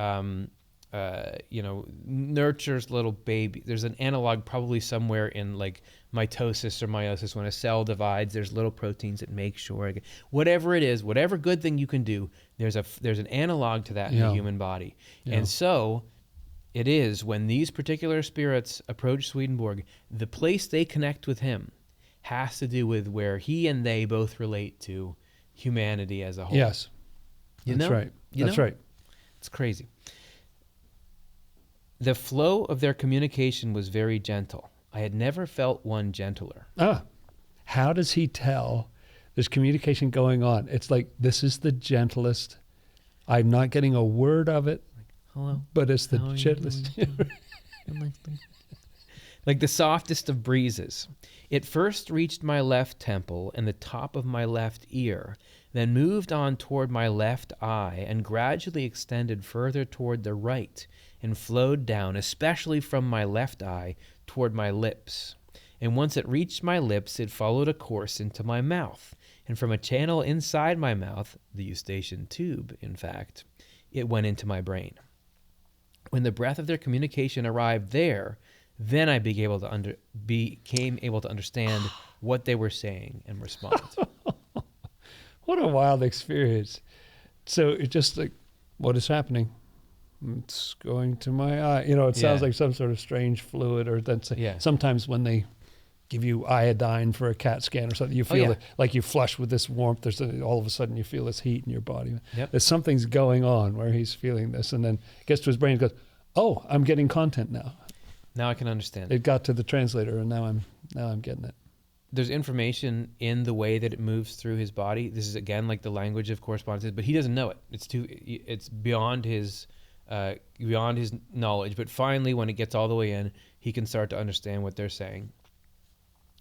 nurtures little baby, there's an analog probably somewhere in like mitosis or meiosis. When a cell divides, there's little proteins that make sure, whatever it is, whatever good thing you can do, there's an analog to that in the human body. And so it is when these particular spirits approach Swedenborg, the place they connect with him has to do with where he and they both relate to humanity as a whole. Yes, that's right. That's right. It's crazy. The flow of their communication was very gentle. I had never felt one gentler. How does he tell there's communication going on? It's like, this is the gentlest. I'm not getting a word of it. Hello. But it's the gentlest. Like the softest of breezes. It first reached my left temple and the top of my left ear, then moved on toward my left eye and gradually extended further toward the right and flowed down, especially from my left eye, toward my lips. And once it reached my lips, it followed a course into my mouth. And from a channel inside my mouth, the eustachian tube, in fact, it went into my brain. When the breath of their communication arrived there, then I became able to understand what they were saying and respond. What a wild experience. So it's just like, what is happening? It's going to my eye. It sounds like some sort of strange fluid, or sometimes when they give you iodine for a CAT scan or something, you feel like you flush with this warmth. All of a sudden you feel this heat in your body. Yep. There's something's going on where he's feeling this, and then gets to his brain and goes, oh, I'm getting content now. Now I can understand. It got to the translator, and now I'm getting it. There's information in the way that it moves through his body. This is again like the language of correspondence, but he doesn't know it. It's beyond his knowledge. But finally, when it gets all the way in, he can start to understand what they're saying.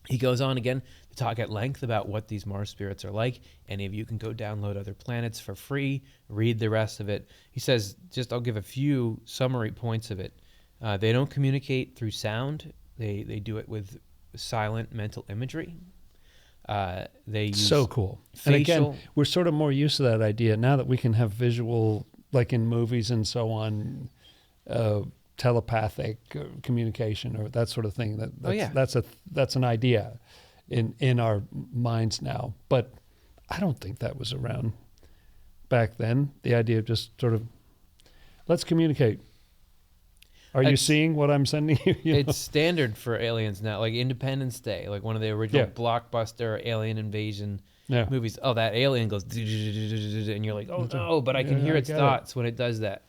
He goes on again to talk at length about what these Mars spirits are like. Any of you can go download Other Planets for free, read the rest of it. He says, I'll give a few summary points of it. They don't communicate through sound. They do it with silent mental imagery. They use so cool. Facial. And again, we're sort of more used to that idea now that we can have visual, like in movies and so on, telepathic communication or that sort of thing. That's an idea in our minds now. But I don't think that was around back then. The idea of just sort of, let's communicate. Are you seeing what I'm sending you? You know? It's standard for aliens now, like Independence Day, like one of the original blockbuster alien invasion movies. Oh, that alien goes, and you're like, oh no, but I can hear its thoughts when it does that.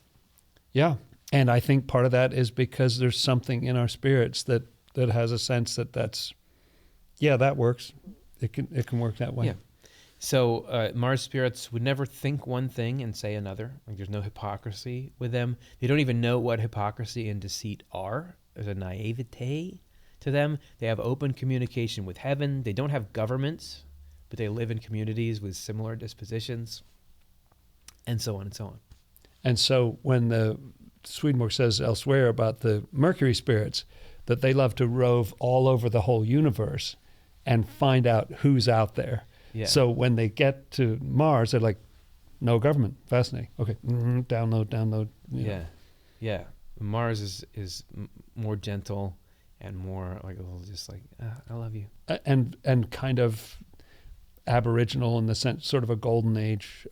Yeah, and I think part of that is because there's something in our spirits that has a sense that works. It can work that way. Yeah. So Mars spirits would never think one thing and say another. Like there's no hypocrisy with them. They don't even know what hypocrisy and deceit are. There's a naivete to them. They have open communication with heaven. They don't have governments, but they live in communities with similar dispositions, and so on and so on. And so when the Swedenborg says elsewhere about the Mercury spirits, that they love to rove all over the whole universe and find out who's out there. Yeah. So when they get to Mars, they're like, no government. Fascinating. Okay. Download. Yeah. Mars is more gentle and more like a little just like, I love you. And kind of aboriginal in the sense, sort of a golden age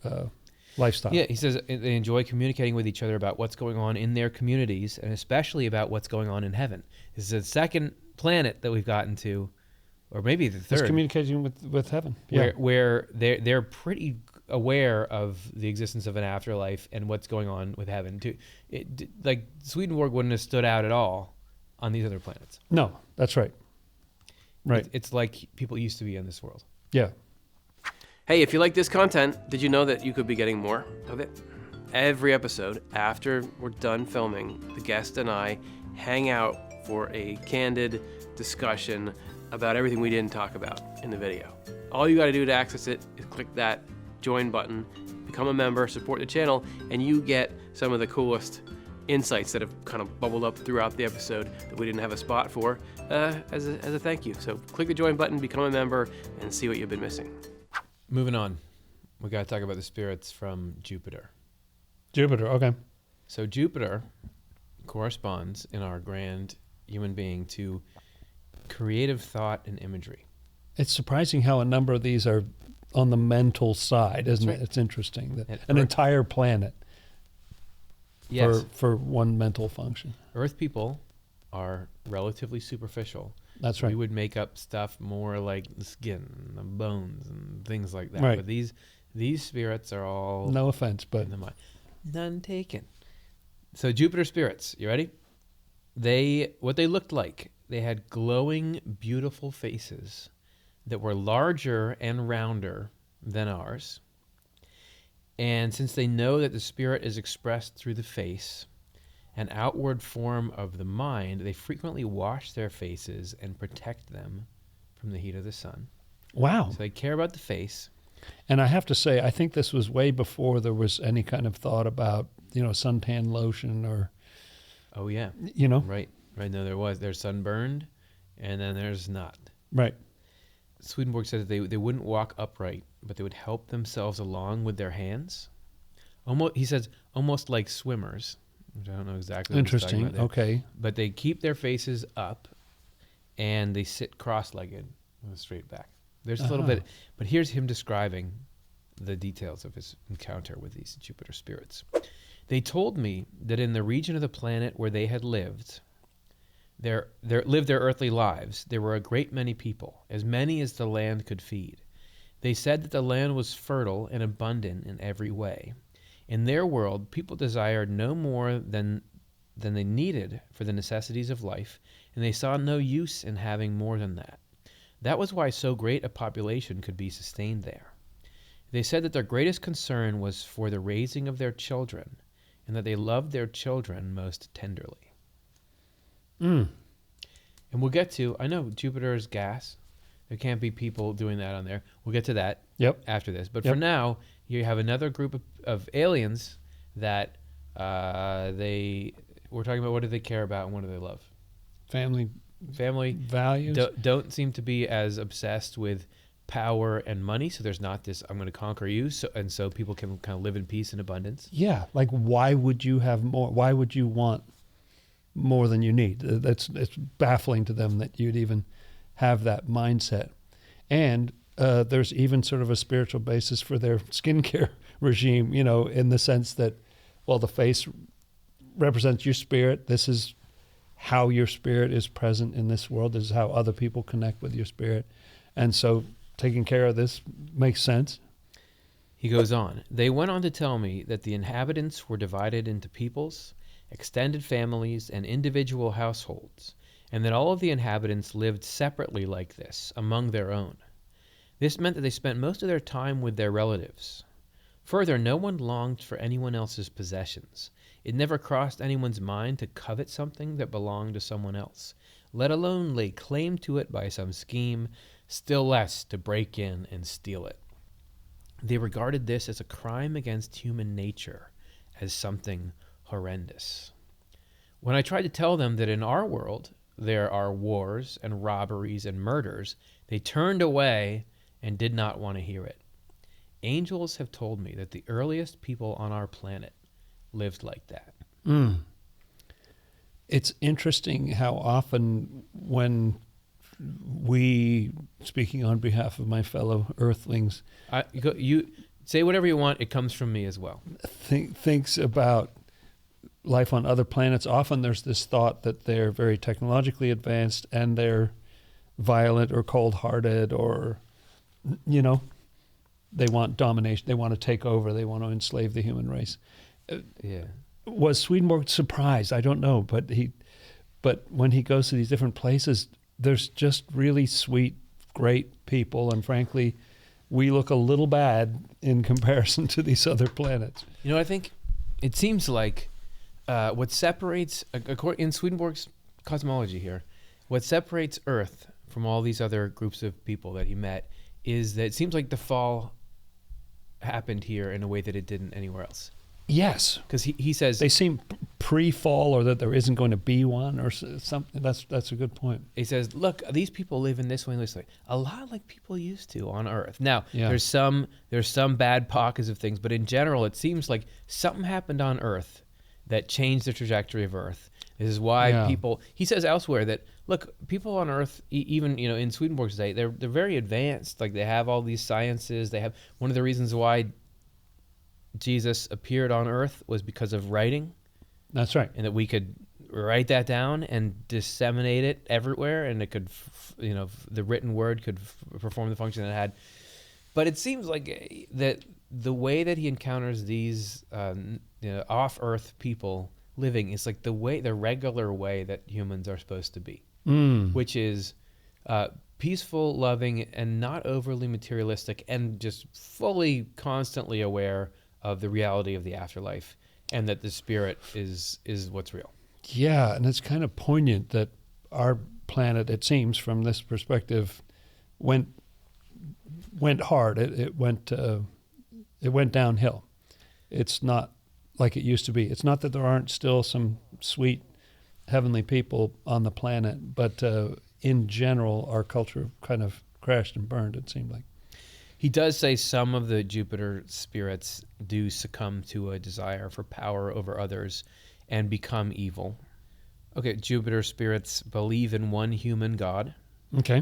lifestyle. Yeah, he says they enjoy communicating with each other about what's going on in their communities and especially about what's going on in heaven. This is the second planet that we've gotten to, or maybe the third. It's communicating with heaven. Where they're pretty aware of the existence of an afterlife and what's going on with heaven. Like Swedenborg wouldn't have stood out at all on these other planets. No, that's right. Right. It's like people used to be in this world. Yeah. Hey, if you like this content, did you know that you could be getting more of it? Every episode, after we're done filming, the guest and I hang out for a candid discussion about everything we didn't talk about in the video. All you got to do to access it is click that join button, become a member, support the channel, and you get some of the coolest insights that have kind of bubbled up throughout the episode that we didn't have a spot for as a thank you. So click the join button, become a member, and see what you've been missing. Moving on, we got to talk about the spirits from Jupiter. Jupiter, okay. So Jupiter corresponds in our grand human being to creative thought and imagery. It's surprising how a number of these are on the mental side, isn't it? It's interesting. An entire planet for one mental function. Earth people are relatively superficial. That's right. We would make up stuff more like the skin, the bones, and things like that. Right. But these spirits are all... No offense, but... in the mind. None taken. So Jupiter spirits, you ready? What they looked like, they had glowing, beautiful faces that were larger and rounder than ours. And since they know that the spirit is expressed through the face, an outward form of the mind, they frequently wash their faces and protect them from the heat of the sun. Wow. So they care about the face. And I have to say, I think this was way before there was any kind of thought about, suntan lotion or... Oh, yeah. Right. No, there was. There's sunburned, and then there's not. Right. Swedenborg says they wouldn't walk upright, but they would help themselves along with their hands. He says almost like swimmers, which I don't know exactly what he's talking about there. Okay. But they keep their faces up, and they sit cross-legged with a straight back. There's a little bit, but here's him describing the details of his encounter with these Jupiter spirits. They told me that in the region of the planet where they had lived their earthly lives, there were a great many people, as many as the land could feed. They said that the land was fertile and abundant in every way. In their world, people desired no more than they needed for the necessities of life, and they saw no use in having more than that. That was why so great a population could be sustained there. They said that their greatest concern was for the raising of their children, and that they loved their children most tenderly. And we'll get to, I know Jupiter is gas. There can't be people doing that on there. We'll get to that after this. But for now, you have another group of aliens that we're talking about what do they care about and what do they love? Family values. Don't seem to be as obsessed with power and money. So there's not this, I'm going to conquer you. So people can kind of live in peace and abundance. Yeah. Like, why would you have more? Why would you want more than you need? It's baffling to them that you'd even have that mindset. And there's even sort of a spiritual basis for their skincare regime, in the sense that, well, the face represents your spirit. This is how your spirit is present in this world. This is how other people connect with your spirit. And so taking care of this makes sense. He goes on, they went on to tell me that the inhabitants were divided into peoples, extended families, and individual households, and that all of the inhabitants lived separately like this, among their own. This meant that they spent most of their time with their relatives. Further, no one longed for anyone else's possessions. It never crossed anyone's mind to covet something that belonged to someone else, let alone lay claim to it by some scheme, still less to break in and steal it. They regarded this as a crime against human nature, as something horrendous. When I tried to tell them that in our world there are wars and robberies and murders, they turned away and did not want to hear it. Angels have told me that the earliest people on our planet lived like that. It's interesting how often when we, speaking on behalf of my fellow earthlings, You say whatever you want, it comes from me as well. thinks about life on other planets, often there's this thought that they're very technologically advanced and they're violent or cold-hearted, or, you know, they want domination, they want to take over, they want to enslave the human race. Yeah. Was Swedenborg surprised? I don't know, but when he goes to these different places, there's just really sweet, great people, and frankly, we look a little bad in comparison to these other planets. You know, I think it seems like what separates, in Swedenborg's cosmology here, what separates Earth from all these other groups of people that he met is that it seems like the fall happened here in a way that it didn't anywhere else. Yes, Because he says they seem pre-fall, or that there isn't going to be one, or something. That's a good point. he says, look, these people live in this way and this way, a lot like people used to on Earth. Now, Yeah. there's some bad pockets of things, but in general, it seems like something happened on Earth that changed the trajectory of Earth. This is why people. He says elsewhere that look, people on Earth, even in Swedenborg's day, they're very advanced. Like they have all these sciences. They have one of the reasons why Jesus appeared on Earth was because of writing. That's right. And that we could write that down and disseminate it everywhere, and it could, the written word could perform the function it had. But it seems like that the way that he encounters these off-Earth people living is like the regular way that humans are supposed to be, which is peaceful, loving, and not overly materialistic, and just fully, constantly aware of the reality of the afterlife, and that the spirit is what's real. Yeah, and it's kind of poignant that our planet, it seems, from this perspective, went hard. It went downhill. It's not like it used to be. It's not that there aren't still some sweet heavenly people on the planet, but in general, our culture kind of crashed and burned, it seemed like. He does say some of the Jupiter spirits do succumb to a desire for power over others and become evil. Okay, Jupiter spirits believe in one human god. Okay.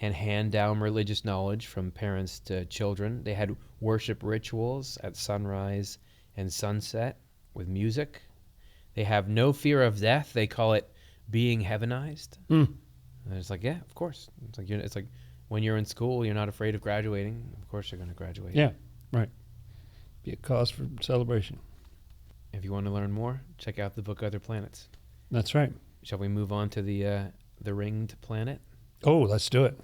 And hand down religious knowledge from parents to children. They had worship rituals at sunrise and sunset with music. They have no fear of death. They call it being heavenized. And it's like, yeah, of course. It's like when you're in school, you're not afraid of graduating. Of course you're going to graduate. Yeah, right. Be a cause for celebration. If you want to learn more, check out the book Other Planets. That's right. Shall we move on to the ringed planet? Oh, let's do it.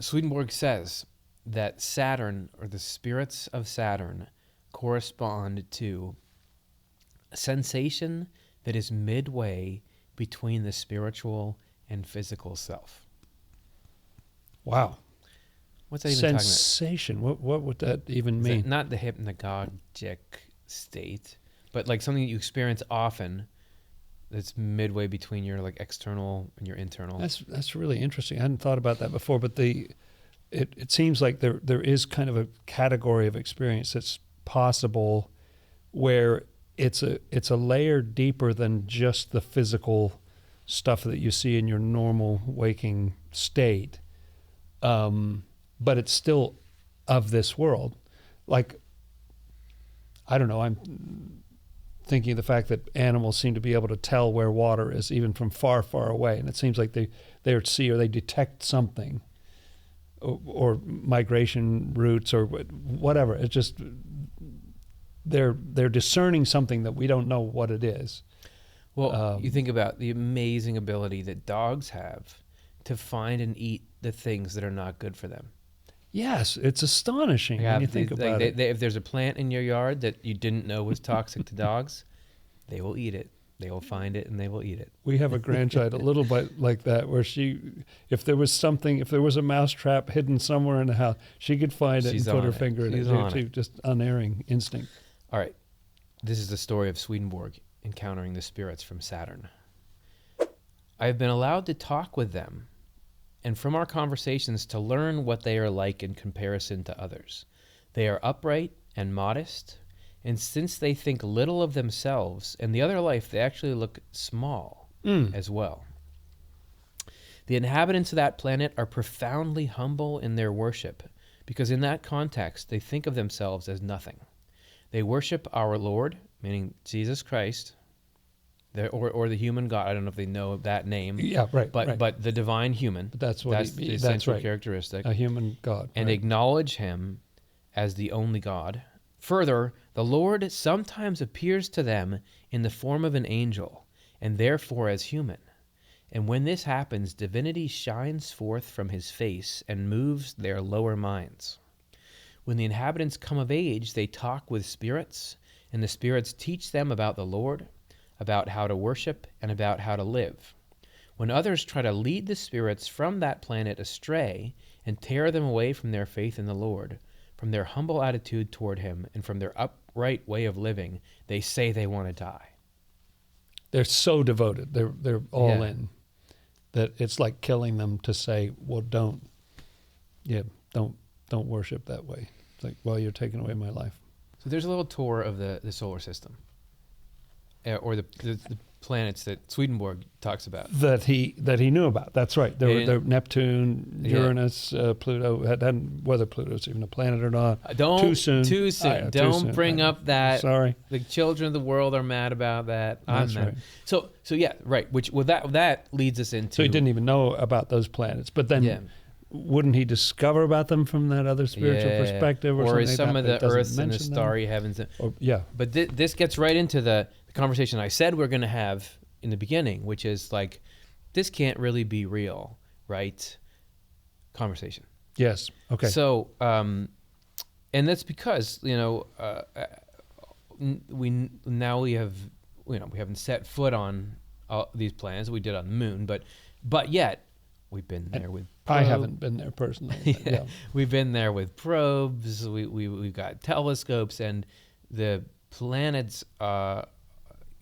Swedenborg says that Saturn, or the spirits of Saturn, correspond to a sensation that is midway between the spiritual and physical self. Wow. What's that even talking about? Sensation. What would that even mean? Not the hypnagogic state, but like something that you experience often that's midway between your like external and your internal. That's really interesting. I hadn't thought about that before, but it seems like there is kind of a category of experience that's possible where it's a layer deeper than just the physical stuff that you see in your normal waking state. But it's still of this world. Like, I don't know, I'm thinking of the fact that animals seem to be able to tell where water is, even from far, far away. And it seems like they see or they detect something, or migration routes or whatever. It's just they're discerning something that we don't know what it is. Well, you think about the amazing ability that dogs have to find and eat the things that are not good for them. Yes, it's astonishing when you think about it. If there's a plant in your yard that you didn't know was toxic to dogs, they will eat it. They will find it and they will eat it. We have a grandchild a little bit like that, where if there was a mousetrap hidden somewhere in the house, she could find it and put her finger in it. Just unerring instinct. All right. This is the story of Swedenborg encountering the spirits from Saturn. I have been allowed to talk with them, and from our conversations to learn what they are like in comparison to others. They are upright and modest, and since they think little of themselves and the other life, they actually look small as well. The inhabitants of that planet are profoundly humble in their worship, because in that context, they think of themselves as nothing. They worship our Lord, meaning Jesus Christ, or the human God. I don't know if they know that name. Yeah, right. But the divine human. But that's the essential characteristic. A human God. And acknowledge him as the only God. Further, the Lord sometimes appears to them in the form of an angel, and therefore as human. And when this happens, divinity shines forth from his face and moves their lower minds. When the inhabitants come of age, they talk with spirits, and the spirits teach them about the Lord, about how to worship, and about how to live. When others try to lead the spirits from that planet astray and tear them away from their faith in the Lord, from their humble attitude toward him, and from their upright way of living, they say they want to die. They're so devoted. They're all in. That it's like killing them to say, well, don't worship that way. It's like, well, you're taking away my life. So there's a little tour of the solar system, or the planets that Swedenborg talks about. That he knew about. That's right. There were Neptune, Uranus, Pluto. Whether Pluto's even a planet or not. Too soon. Don't bring up that. Sorry. The children of the world are mad about that. That's I'm mad. right. So yeah, right. That leads us into. So he didn't even know about those planets, but then. Wouldn't he discover about them from that other spiritual perspective, or something some like of that the Earths and the starry heavens? But this gets right into the conversation I said we're going to have in the beginning, which is like, this can't really be real, right? Conversation. Yes. Okay. So, and that's because we haven't set foot on these planets. We did on the moon, but yet. We've been there with probes. I haven't been there personally. We've been there with probes. We've got telescopes, and the planets, there's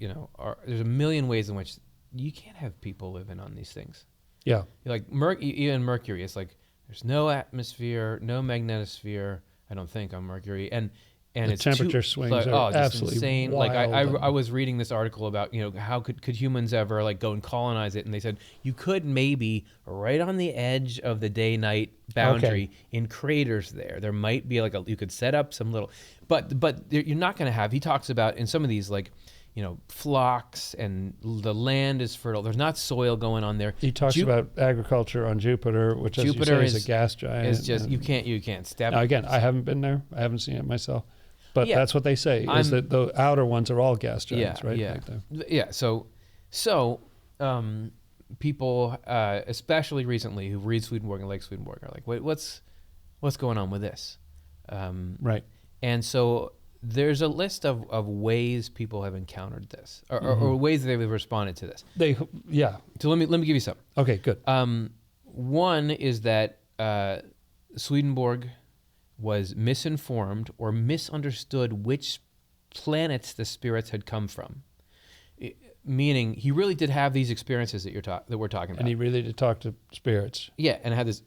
a million ways in which you can't have people living on these things. Yeah. Like even Mercury, it's like there's no atmosphere, no magnetosphere, I don't think, on Mercury. And the temperature swings are absolutely insane. Wild. Like I was reading this article about how could humans ever like go and colonize it, and they said you could maybe right on the edge of the day-night boundary in craters there. There might be you could set up some little, but you're not going to have. He talks about in some of these flocks, and the land is fertile. There's not soil going on there. He talks about agriculture on Jupiter, which as Jupiter you say is a gas giant. It's just you can't step. Now again, I haven't been there. I haven't seen it myself. But that's what they say, is that the outer ones are all gas giants, right? Yeah. So people, especially recently, who read Swedenborg and like Swedenborg, are like, wait, what's going on with this? Right. And so there's a list of ways people have encountered this, or ways that they've responded to this. So let me give you some. Okay, good. One is that Swedenborg was misinformed or misunderstood which planets the spirits had come from. Meaning, he really did have these experiences that we're talking about. And he really did talk to spirits. Yeah, and had this,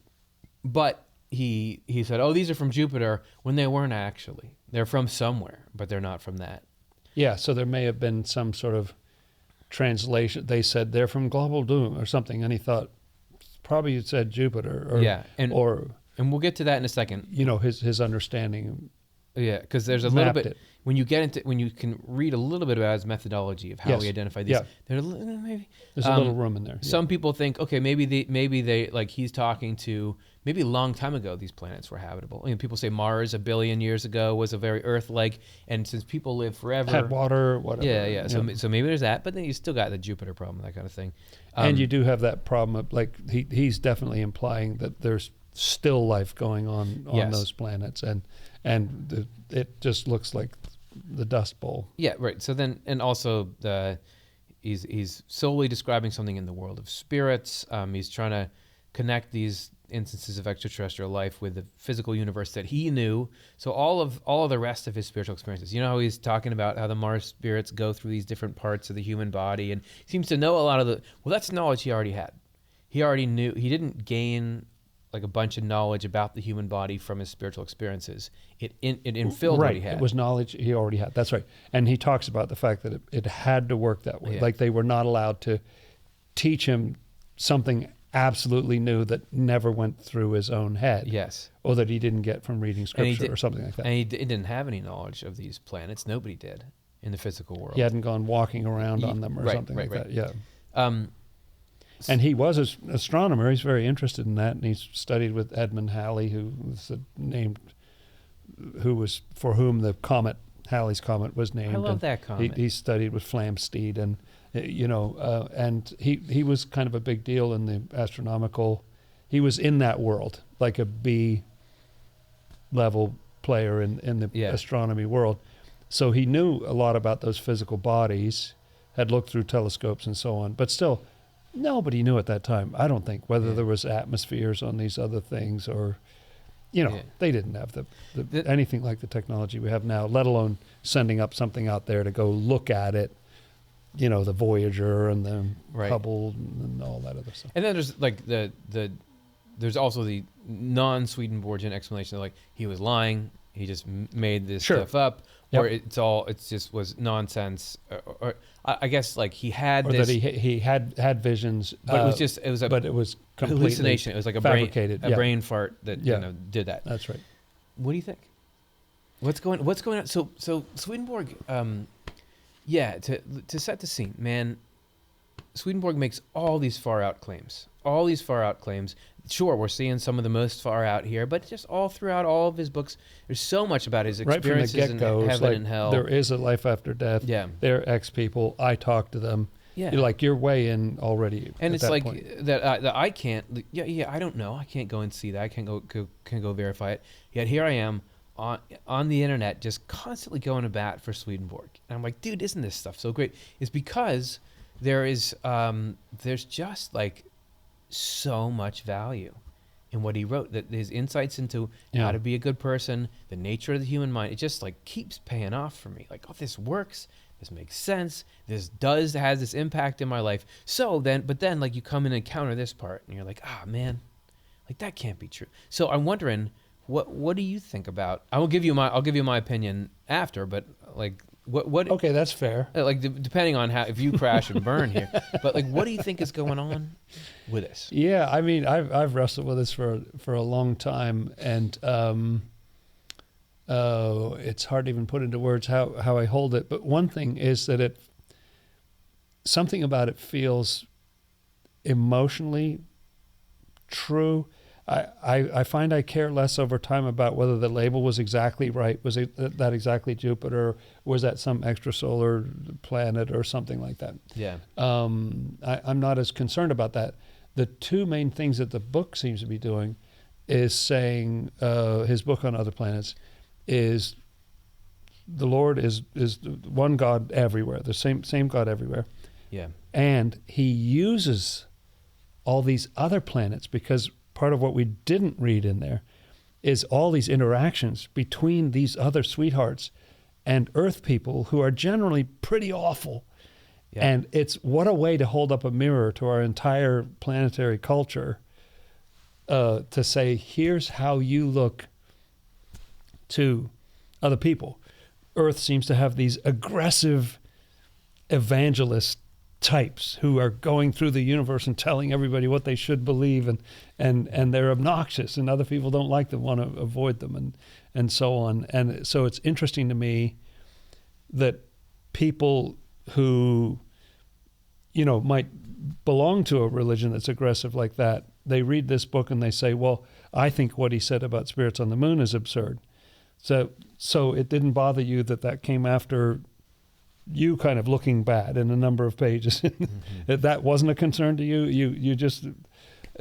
but he said, "Oh, these are from Jupiter," when they weren't actually. They're from somewhere, but they're not from that. Yeah, so there may have been some sort of translation. They said they're from Global Doom or something, and he thought probably it said Jupiter. And we'll get to that in a second. His understanding Yeah, because there's a little mapped bit it. when you can read a little bit about his methodology of how Yes. he identified these. Yeah. There's maybe There's a little room in there. Some people think, okay, maybe they like he's talking to maybe a long time ago these planets were habitable. I mean, people say Mars 1 billion years ago was a very Earth-like, and since people live forever, Had water, whatever. yeah. So maybe there's that, but then you still got the Jupiter problem, that kind of thing. And you do have that problem of, like, he's definitely implying that there's still life going on Yes. those planets, and it just looks like the Dust Bowl. Yeah, right. So then, and also he's solely describing something in the world of spirits. He's trying to connect these instances of extraterrestrial life with the physical universe that he knew. So all of the rest of his spiritual experiences, you know how he's talking about how the Mars spirits go through these different parts of the human body, and he seems to know a lot of that's knowledge he already had. He already knew. He didn't gain like a bunch of knowledge about the human body from his spiritual experiences. It infilled what he had. It was knowledge he already had. That's right. And he talks about the fact that it had to work that way. Yeah. Like they were not allowed to teach him something absolutely new that never went through his own head. Yes. Or that he didn't get from reading scripture or something like that. And he didn't have any knowledge of these planets. Nobody did in the physical world. He hadn't gone walking around on them or something like that. Yeah. And he was an astronomer. He's very interested in that, and he's studied with Edmund Halley, who was for whom the comet, Halley's comet, was named. I love that comet. He studied with Flamsteed, and and he was kind of a big deal in the astronomical. He was in that world, like a B level player in the astronomy world. So he knew a lot about those physical bodies, had looked through telescopes and so on, but still. Nobody knew at that time, I don't think, whether there was atmospheres on these other things or, they didn't have anything like the technology we have now, let alone sending up something out there to go look at it, the Voyager and the Hubble and all that other stuff. And then there's like there's also the non-Swedenborgian explanation that like he was lying, he just made this stuff up, or it just was nonsense, or I guess like he had or this, that he had visions, but it was completely hallucination. It was like a fabricated, brain fart that did that. That's right. What do you think? What's going on? So Swedenborg, to set the scene, man. Swedenborg makes all these far out claims. Sure, we're seeing some of the most far out here, but just all throughout all of his books, there's so much about his experiences right from the get-go, in heaven like, and hell. There is a life after death. Yeah. They're ex people. I talk to them. Yeah. You're way in already. And it's like point. that I can't. I don't know. I can't go and see that. I can't go verify it. Yet here I am on the internet, just constantly going to bat for Swedenborg, and I'm like, dude, isn't this stuff so great? It's because there's just like so much value in what he wrote, that his insights into how to be a good person, the nature of the human mind, it just like keeps paying off for me. Like, oh, this works, this makes sense, this has this impact in my life. But then like you come in and counter this part and you're like, man, like that can't be true. So I'm wondering, what do you think about, I'll give you my opinion after, but like what okay, that's fair. Like depending on if you crash and burn here, but like what do you think is going on with this? Yeah, I mean, I've wrestled with this for a long time, and it's hard to even put into words how I hold it. But one thing is that something about it feels emotionally true. I find I care less over time about whether the label was exactly right. Was it that exactly Jupiter? Or was that some extrasolar planet or something like that? Yeah. I'm not as concerned about that. The two main things that the book seems to be doing is saying, his book on other planets is the Lord is one God everywhere, the same God everywhere. Yeah. And he uses all these other planets, because part of what we didn't read in there is all these interactions between these other sweethearts and Earth people who are generally pretty awful. Yeah. And it's what a way to hold up a mirror to our entire planetary culture, to say, here's how you look to other people. Earth seems to have these aggressive evangelist types who are going through the universe and telling everybody what they should believe, and they're obnoxious, and other people don't like them, want to avoid them, and so on. And so it's interesting to me that people who, might belong to a religion that's aggressive like that, they read this book and they say, well, I think what he said about spirits on the moon is absurd. So it didn't bother you that came after you kind of looking bad in a number of pages. That wasn't a concern to you. You just,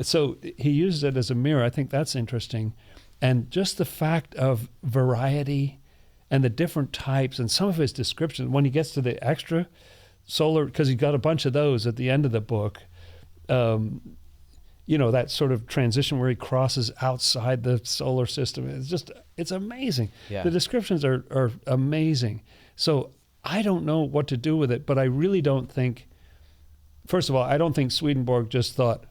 so he uses it as a mirror. I think that's interesting. And just the fact of variety and the different types and some of his descriptions, when he gets to the extra solar, because he's got a bunch of those at the end of the book, that sort of transition where he crosses outside the solar system. It's amazing. Yeah. The descriptions are amazing. So I don't know what to do with it, but I really don't think, first of all, I don't think Swedenborg just thought,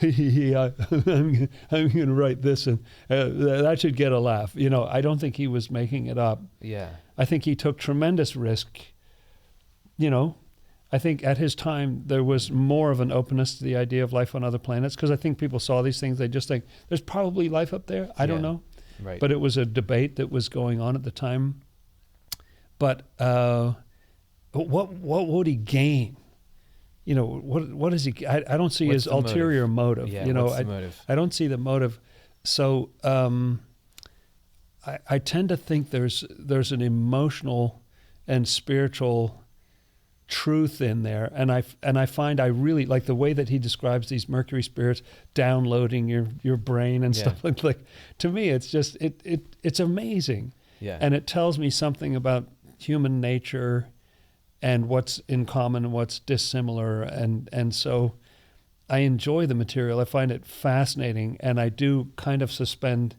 I'm going to write this and that should get a laugh. I don't think he was making it up. Yeah. I think he took tremendous risk. I think at his time there was more of an openness to the idea of life on other planets, because I think people saw these things, they just think there's probably life up there. I don't know. Right. But it was a debate that was going on at the time. But what would he gain? What is he? I don't see What's his ulterior motive. Yeah, what's the motive? I don't see the motive. So I tend to think there's an emotional and spiritual truth in there, and I find I really like the way that he describes these Mercury spirits downloading your brain and stuff like. To me, it's just it's amazing. Yeah. And it tells me something about human nature and what's in common and what's dissimilar, and so I enjoy the material. I find it fascinating, and I do kind of suspend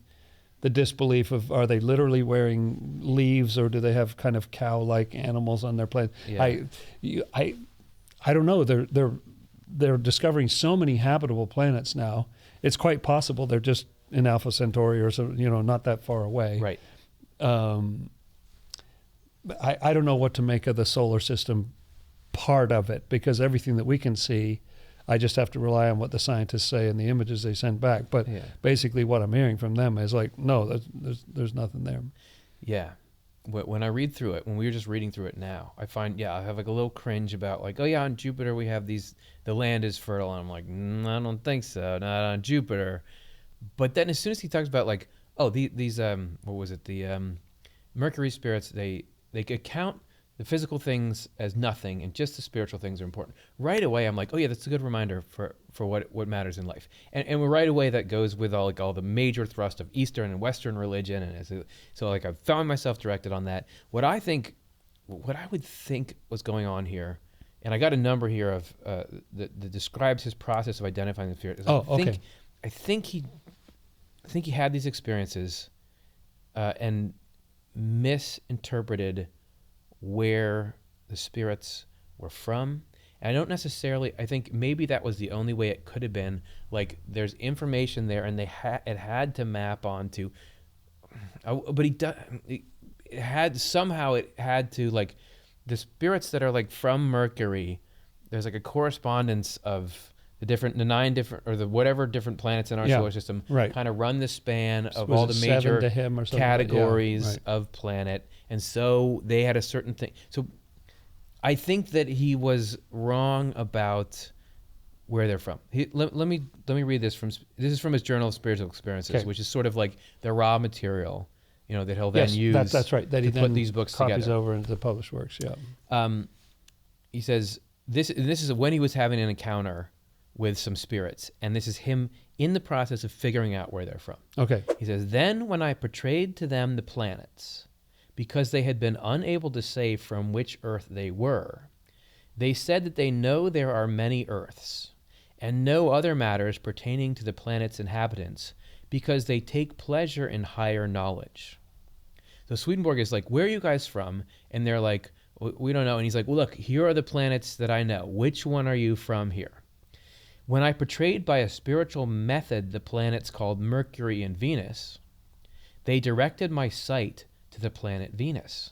the disbelief of, are they literally wearing leaves, or do they have kind of cow-like animals on their planet? Yeah. I don't know. They're discovering so many habitable planets now. It's quite possible they're just in Alpha Centauri or so, not that far away. Right. I don't know what to make of the solar system part of it, because everything that we can see, I just have to rely on what the scientists say and the images they send back. But basically what I'm hearing from them is like, no, there's nothing there. Yeah. When I read through it, when we were just reading through it now, I find, I have like a little cringe about like, oh yeah, on Jupiter we have the land is fertile. And I'm like, I don't think so, not on Jupiter. But then as soon as he talks about like, oh, these what was it? The Mercury spirits, they account the physical things as nothing, and just the spiritual things are important. Right away, I'm like, oh yeah, that's a good reminder for what matters in life. And right away, that goes with all the major thrust of Eastern and Western religion, and so like I've found myself directed on that. What I would think was going on here, and I got a number here of that describes his process of identifying the spirit. I think he had these experiences, and misinterpreted where the spirits were from. And I don't necessarily, I think maybe that was the only way it could have been. Like there's information there, and it had to map onto, but it had to, like, the spirits that are like from Mercury, there's like a correspondence of the 9 different, or the whatever different planets in our solar system, kind of run the span of all the major categories of planet. And so they had a certain thing. So I think that he was wrong about where they're from. Let me read this is from his Journal of Spiritual Experiences, which is sort of like the raw material, that he'll then use. That's right. That he put these books copies together over into the published works. Yeah. He says this is when he was having an encounter with some spirits, and this is him in the process of figuring out where they're from. Okay. He says, then when I portrayed to them the planets, because they had been unable to say from which earth they were, they said that they know there are many earths, and no other matters pertaining to the planet's inhabitants, because they take pleasure in higher knowledge. So Swedenborg is like, where are you guys from? And they're like, we don't know. And he's like, well, look, here are the planets that I know. Which one are you from here? When I portrayed by a spiritual method the planets called Mercury and Venus, they directed my sight to the planet Venus.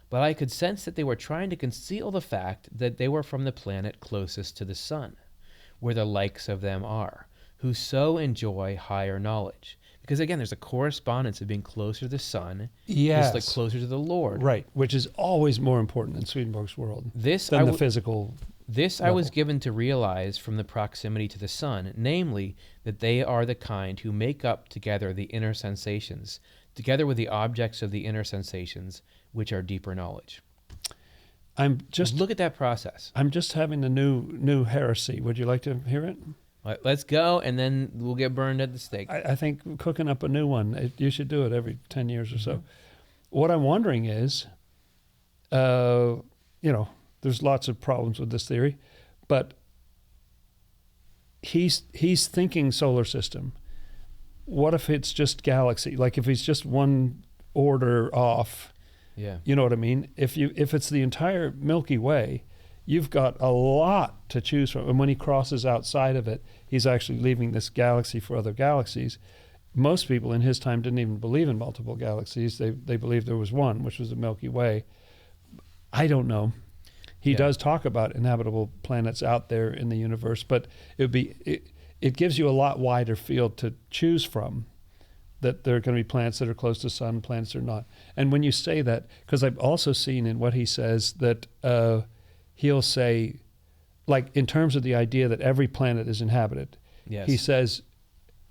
but I could sense that they were trying to conceal the fact that they were from the planet closest to the sun, where the likes of them are, who so enjoy higher knowledge. Because again, there's a correspondence of being closer to the sun, Yes. like closer to the Lord. Right, which is always more important in Swedenborg's world than the physical. This level. I was given to realize from the proximity to the sun, namely, that they are the kind who make up together the inner sensations, together with the objects of the inner sensations, which are deeper knowledge. Look at that process. I'm just having a new heresy. Would you like to hear it? Let's go, and then we'll get burned at the stake. I think cooking up a new one. You should do it every 10 years or so. What I'm wondering is, there's lots of problems with this theory, but he's thinking solar system. What if it's just galaxy? Like if he's just one order off. Yeah. You know what I mean? If it's the entire Milky Way, you've got a lot to choose from. And when he crosses outside of it, he's actually leaving this galaxy for other galaxies. Most people in his time didn't even believe in multiple galaxies. They believed there was one, which was the Milky Way. I don't know. He does talk about inhabitable planets out there in the universe, but it gives you a lot wider field to choose from, that there are going to be planets that are close to sun, planets that are not. And when you say that, because I've also seen in what he says that he'll say, like in terms of the idea that every planet is inhabited, he says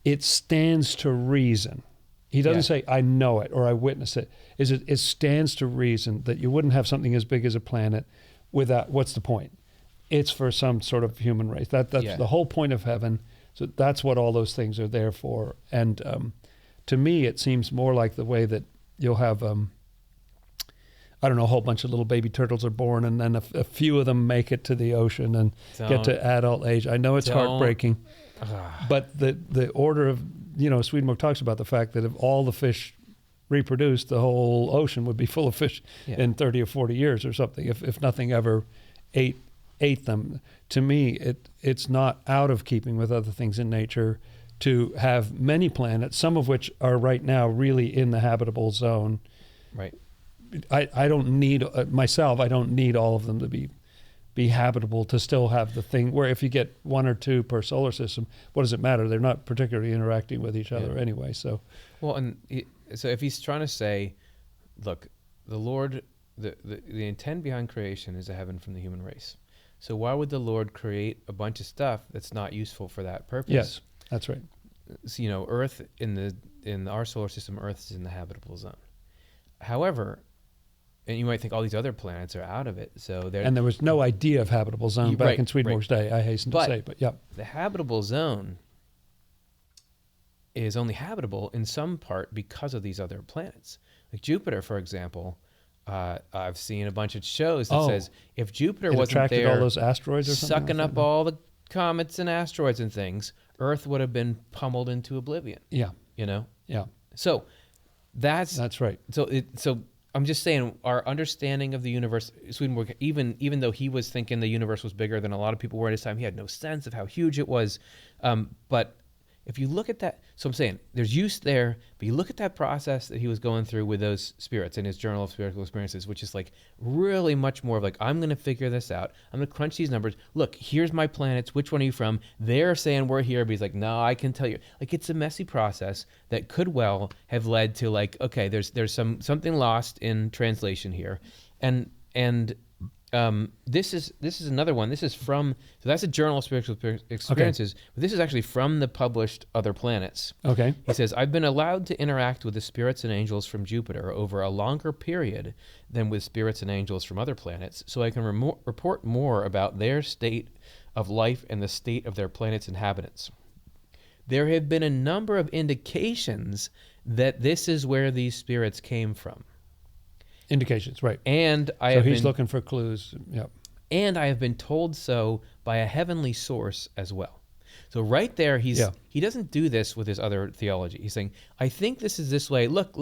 it stands to reason. He doesn't say, I know it or I witness it. It stands to reason that you wouldn't have something as big as a planet without, what's the point? It's for some sort of human race. That's the whole point of heaven. So that's what all those things are there for. And to me, it seems more like the way that you'll have, a whole bunch of little baby turtles are born, and then a few of them make it to the ocean and get to adult age. I know it's heartbreaking, but the order of, Swedenborg talks about the fact that if all the fish reproduced, the whole ocean would be full of fish in 30 or 40 years or something, if nothing ever ate them. To me, it's not out of keeping with other things in nature to have many planets, some of which are right now really in the habitable zone. Right. I don't need, myself, I don't need all of them to be habitable to still have the thing where if you get one or two per solar system, what does it matter? They're not particularly interacting with each other anyway. So, well, so if he's trying to say, look, the Lord, the intent behind creation is a heaven from the human race. So why would the Lord create a bunch of stuff that's not useful for that purpose? Yes, that's right. So, Earth in our solar system, Earth is in the habitable zone. However, and you might think all these other planets are out of it. So and there was no idea of habitable zone back in Swedenborg's day, I hasten to say. But the habitable zone is only habitable in some part because of these other planets. Like Jupiter, for example, I've seen a bunch of shows that says if Jupiter wasn't there, all those asteroids or something, sucking up all the comets and asteroids and things, Earth would have been pummeled into oblivion. Yeah. Yeah. So that's right. So I'm just saying our understanding of the universe, Swedenborg, even though he was thinking the universe was bigger than a lot of people were at his time, he had no sense of how huge it was. But if you look at that, so I'm saying there's use there, but you look at that process that he was going through with those spirits in his Journal of Spiritual Experiences, which is like really much more of like, I'm going to figure this out. I'm going to crunch these numbers. Look, here's my planets. Which one are you from? They're saying we're here, but he's like, no, I can tell you. Like, it's a messy process that could well have led to like, okay, there's something lost in translation here. And this is another one. This is from, so that's a Journal of Spiritual Experiences, but this is actually from the published Other Planets. Okay. He says, I've been allowed to interact with the spirits and angels from Jupiter over a longer period than with spirits and angels from other planets, so I can report more about their state of life and the state of their planet's inhabitants. There have been a number of indications that this is where these spirits came from. Indications, right. And he's looking for clues. Yep. And I have been told so by a heavenly source as well. So right there, he Yeah. doesn't do this with his other theology. He's saying, I think this is this way. Look.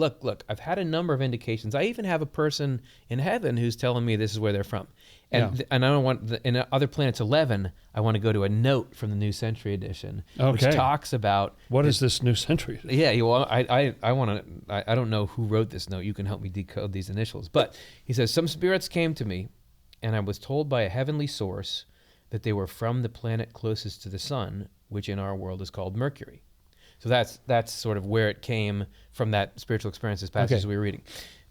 I've had a number of indications. I even have a person in heaven who's telling me this is where they're from. And Yeah. and I don't want in Other Planets 11. I want to go to a note from the New Century Edition, which Okay. talks about What is this New Century? yeah. Well, I want to. I don't know who wrote this note. You can help me decode these initials. But he says some spirits came to me, and I was told by a heavenly source that they were from the planet closest to the sun, which in our world is called Mercury. So that's sort of where it came from, that spiritual experiences passage we were reading.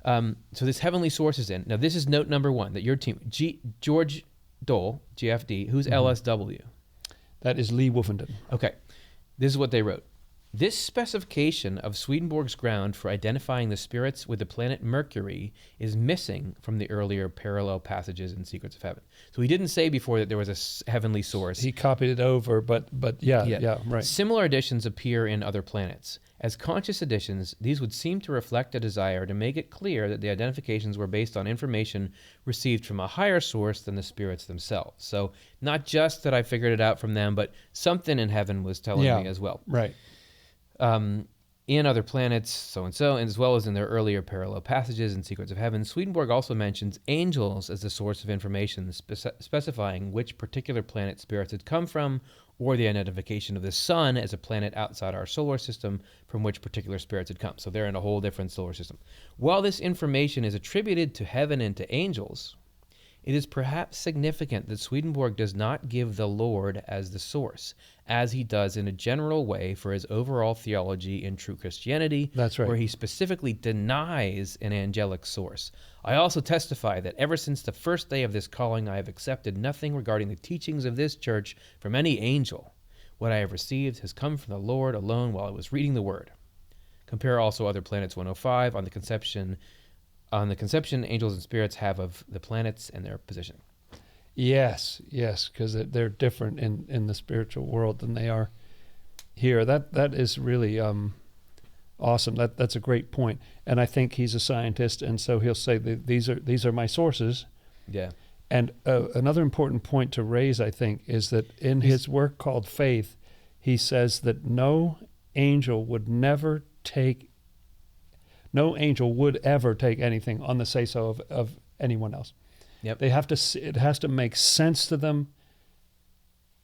So this heavenly source is in. Now, this is note number one, that your team, George Dole, GFD, who's LSW? That is Lee Wolfenden. Okay. This is what they wrote. This specification of Swedenborg's ground for identifying the spirits with the planet Mercury is missing from the earlier parallel passages in Secrets of Heaven. So he didn't say before that there was a heavenly source. He copied it over, but yeah, right. Similar editions appear in other planets. As conscious editions, these would seem to reflect a desire to make it clear that the identifications were based on information received from a higher source than the spirits themselves. So not just that I figured it out from them, but something in heaven was telling me as well. Right. In Other Planets, so-and-so, and as well as in their earlier parallel passages in Secrets of Heaven, Swedenborg also mentions angels as the source of information, specifying which particular planet spirits had come from, or the identification of the sun as a planet outside our solar system from which particular spirits had come. So they're in a whole different solar system. While this information is attributed to heaven and to angels, it is perhaps significant that Swedenborg does not give the Lord as the source, as he does in a general way for his overall theology in True Christianity, That's right. where he specifically denies an angelic source. I also testify that ever since the first day of this calling, I have accepted nothing regarding the teachings of this church from any angel. What I have received has come from the Lord alone while I was reading the Word. Compare also Other Planets 105 on the conception angels and spirits have of the planets and their position. Yes, because they're different in the spiritual world than they are here. That is really awesome. That's a great point. And I think he's a scientist, and so he'll say that these are my sources. Yeah. And another important point to raise, I think, is that in his work called Faith, he says that no angel would ever take anything on the say-so of anyone else. Yep. It has to make sense to them.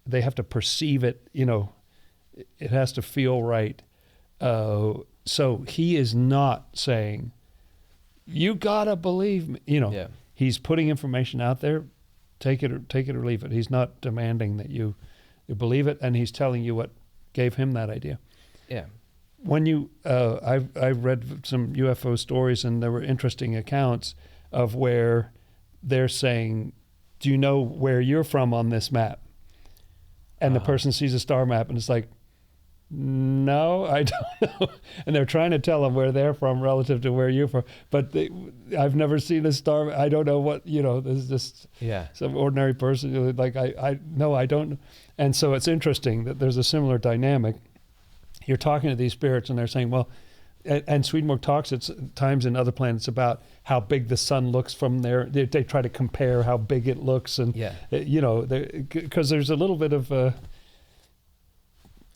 They have to perceive it, it has to feel right. So he is not saying, you gotta believe me. Yeah. He's putting information out there, take it or leave it. He's not demanding that you believe it, and he's telling you what gave him that idea. Yeah. When I read some UFO stories, and there were interesting accounts of where they're saying, do you know where you're from on this map? And the person sees a star map and it's like, no, I don't know. And they're trying to tell them where they're from relative to where you're from. But I've never seen a star. I don't know what, there's just some ordinary person. Like, I don't. And so it's interesting that there's a similar dynamic. You're talking to these spirits and they're saying, well, and Swedenborg talks at times in Other Planets about how big the sun looks from there. They try to compare how big it looks, and because there's a little bit of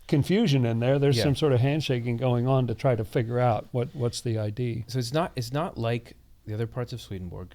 confusion in there. There's some sort of handshaking going on to try to figure out what's the ID. So it's not like the other parts of Swedenborg.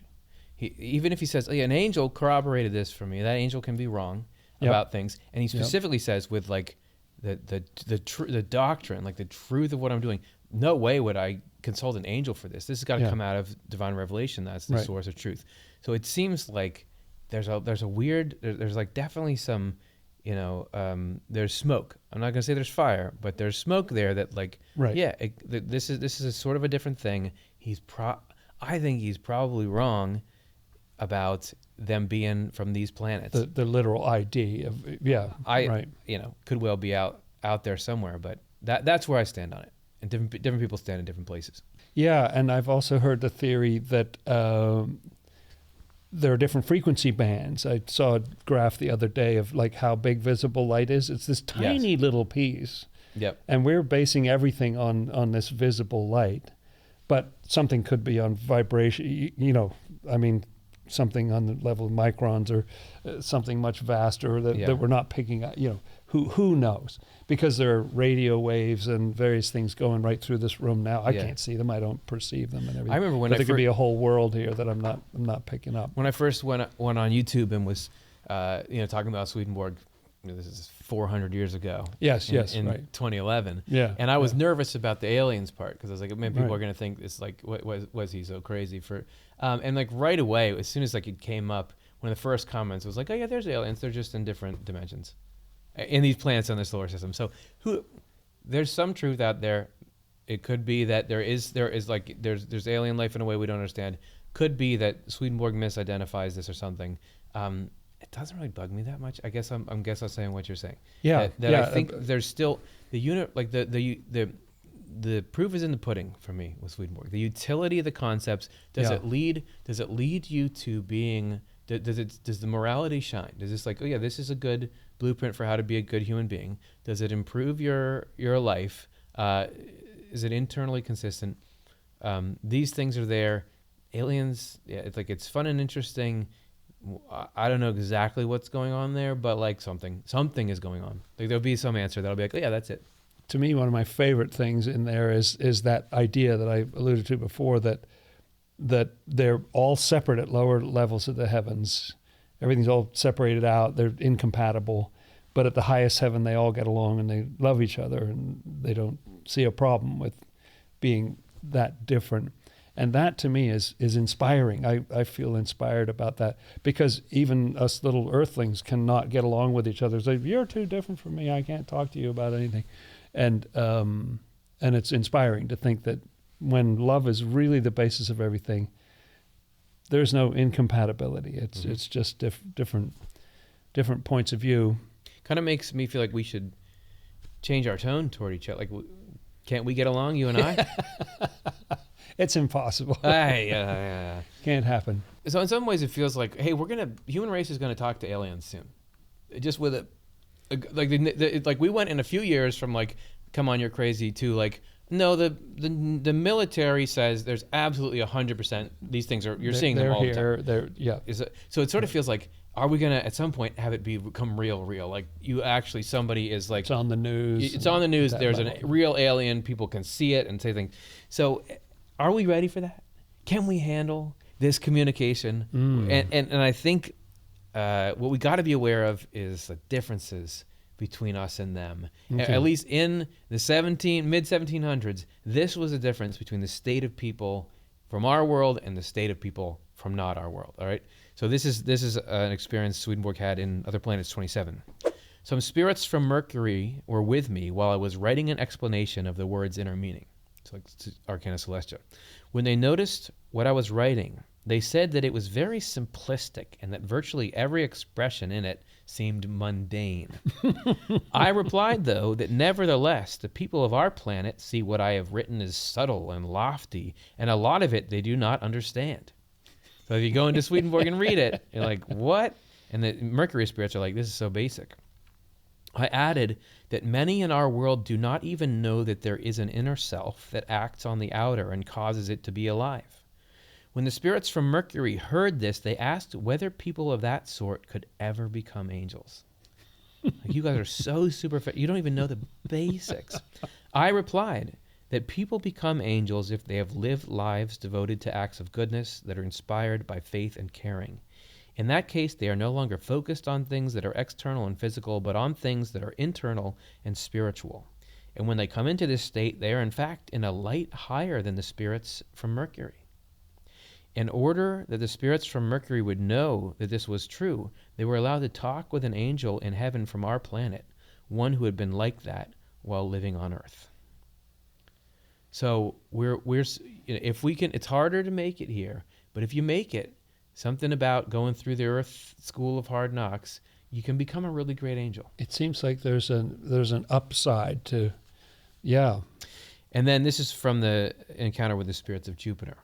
Even if he says, an angel corroborated this for me, that angel can be wrong about things, and he specifically says with like the doctrine, like the truth of what I'm doing. No way would I consult an angel for this. This has got to come out of divine revelation. That's the source of truth. So it seems like there's a weird, there's like definitely some, there's smoke. I'm not going to say there's fire, but there's smoke there that like, this is a sort of a different thing. I think he's probably wrong about them being from these planets. The literal ID of, could well be out there somewhere, but that's where I stand on it. And different people stand in different places. Yeah, and I've also heard the theory that there are different frequency bands. I saw a graph the other day of like how big visible light is. It's this tiny little piece. Yep. And we're basing everything on this visible light. But something could be on vibration, something on the level of microns or something much vaster that we're not picking up, Who knows? Because there are radio waves and various things going right through this room now. I Yeah. can't see them. I don't perceive them and everything. I remember when but I there could fir- be a whole world here that I'm not picking up. When I first went on YouTube and was, talking about Swedenborg, this is 400 years ago. Yes, in right. 2011. Yeah. And I was yeah. nervous about the aliens part because I was like, man, people Right. are going to think it's like, what was he so crazy for? And like right away, as soon as like it came up, one of the first comments was like, oh yeah, there's aliens. They're just in different dimensions in these planets in the solar system. So there's some truth out there. It could be that there's alien life in a way we don't understand. Could be that Swedenborg misidentifies this or something. It doesn't really bug me that much. I guess I'm saying what you're saying. Yeah. That yeah. I think there's still the unit, like the proof is in the pudding for me with Swedenborg. The utility of the concepts. Does Yeah. it lead you to being? Does the morality shine? Does this like, oh yeah, this is a good blueprint for how to be a good human being? Does it improve your life? Is it internally consistent? These things are there. Aliens, yeah, it's fun and interesting. I don't know exactly what's going on there, but like something is going on. Like there'll be some answer that'll be like, oh yeah, that's it. To me, one of my favorite things in there is that idea that I alluded to before, that they're all separate at lower levels of the heavens. Everything's all separated out. They're incompatible. But at the highest heaven, they all get along and they love each other and they don't see a problem with being that different. And that to me is inspiring. I feel inspired about that because even us little earthlings cannot get along with each other. It's like, you're too different from me. I can't talk to you about anything. And it's inspiring to think that when love is really the basis of everything, there's no incompatibility. It's just different points of view. Kind of makes me feel like we should change our tone toward each other. Like, can't we get along, you and I? It's impossible. Yeah. Can't happen. So in some ways, it feels like, hey, human race is going to talk to aliens soon. Just with it, like we went in a few years from like, come on, you're crazy, to like, no, the military says there's absolutely 100%. These things you're seeing them all the time. Yeah. So it sort of feels like, are we gonna at some point have it become real? Like somebody is like, it's on the news. It's on the news. There's level. a real alien. People can see it and say things. So, are we ready for that? Can we handle this communication? And I think what we got to be aware of is the differences between us and them. Okay. At least in the mid 1700s, this was a difference between the state of people from our world and the state of people from not our world. All right. So this is an experience Swedenborg had in Other Planets 27. Some spirits from Mercury were with me while I was writing an explanation of the word's inner meaning. It's like Arcana Celestia. When they noticed what I was writing, they said that it was very simplistic and that virtually every expression in it seemed mundane. I replied, though, that nevertheless the people of our planet see what I have written as subtle and lofty, and a lot of it they do not understand. So if you go into Swedenborg and read it, you're like, what? And the Mercury spirits are like, this is so basic. I added that many in our world do not even know that there is an inner self that acts on the outer and causes it to be alive. When the spirits from Mercury heard this, they asked whether people of that sort could ever become angels. Like, you guys are so superficial. You don't even know the basics. I replied that people become angels if they have lived lives devoted to acts of goodness that are inspired by faith and caring. In that case, they are no longer focused on things that are external and physical, but on things that are internal and spiritual. And when they come into this state, they are in fact in a light higher than the spirits from Mercury. In order that the spirits from Mercury would know that this was true, they were allowed to talk with an angel in heaven from our planet, one who had been like that while living on Earth. So if we can, it's harder to make it here, but if you make it, something about going through the Earth School of Hard Knocks, you can become a really great angel. It seems like there's an upside to, yeah. And then this is from the encounter with the spirits of Jupiter.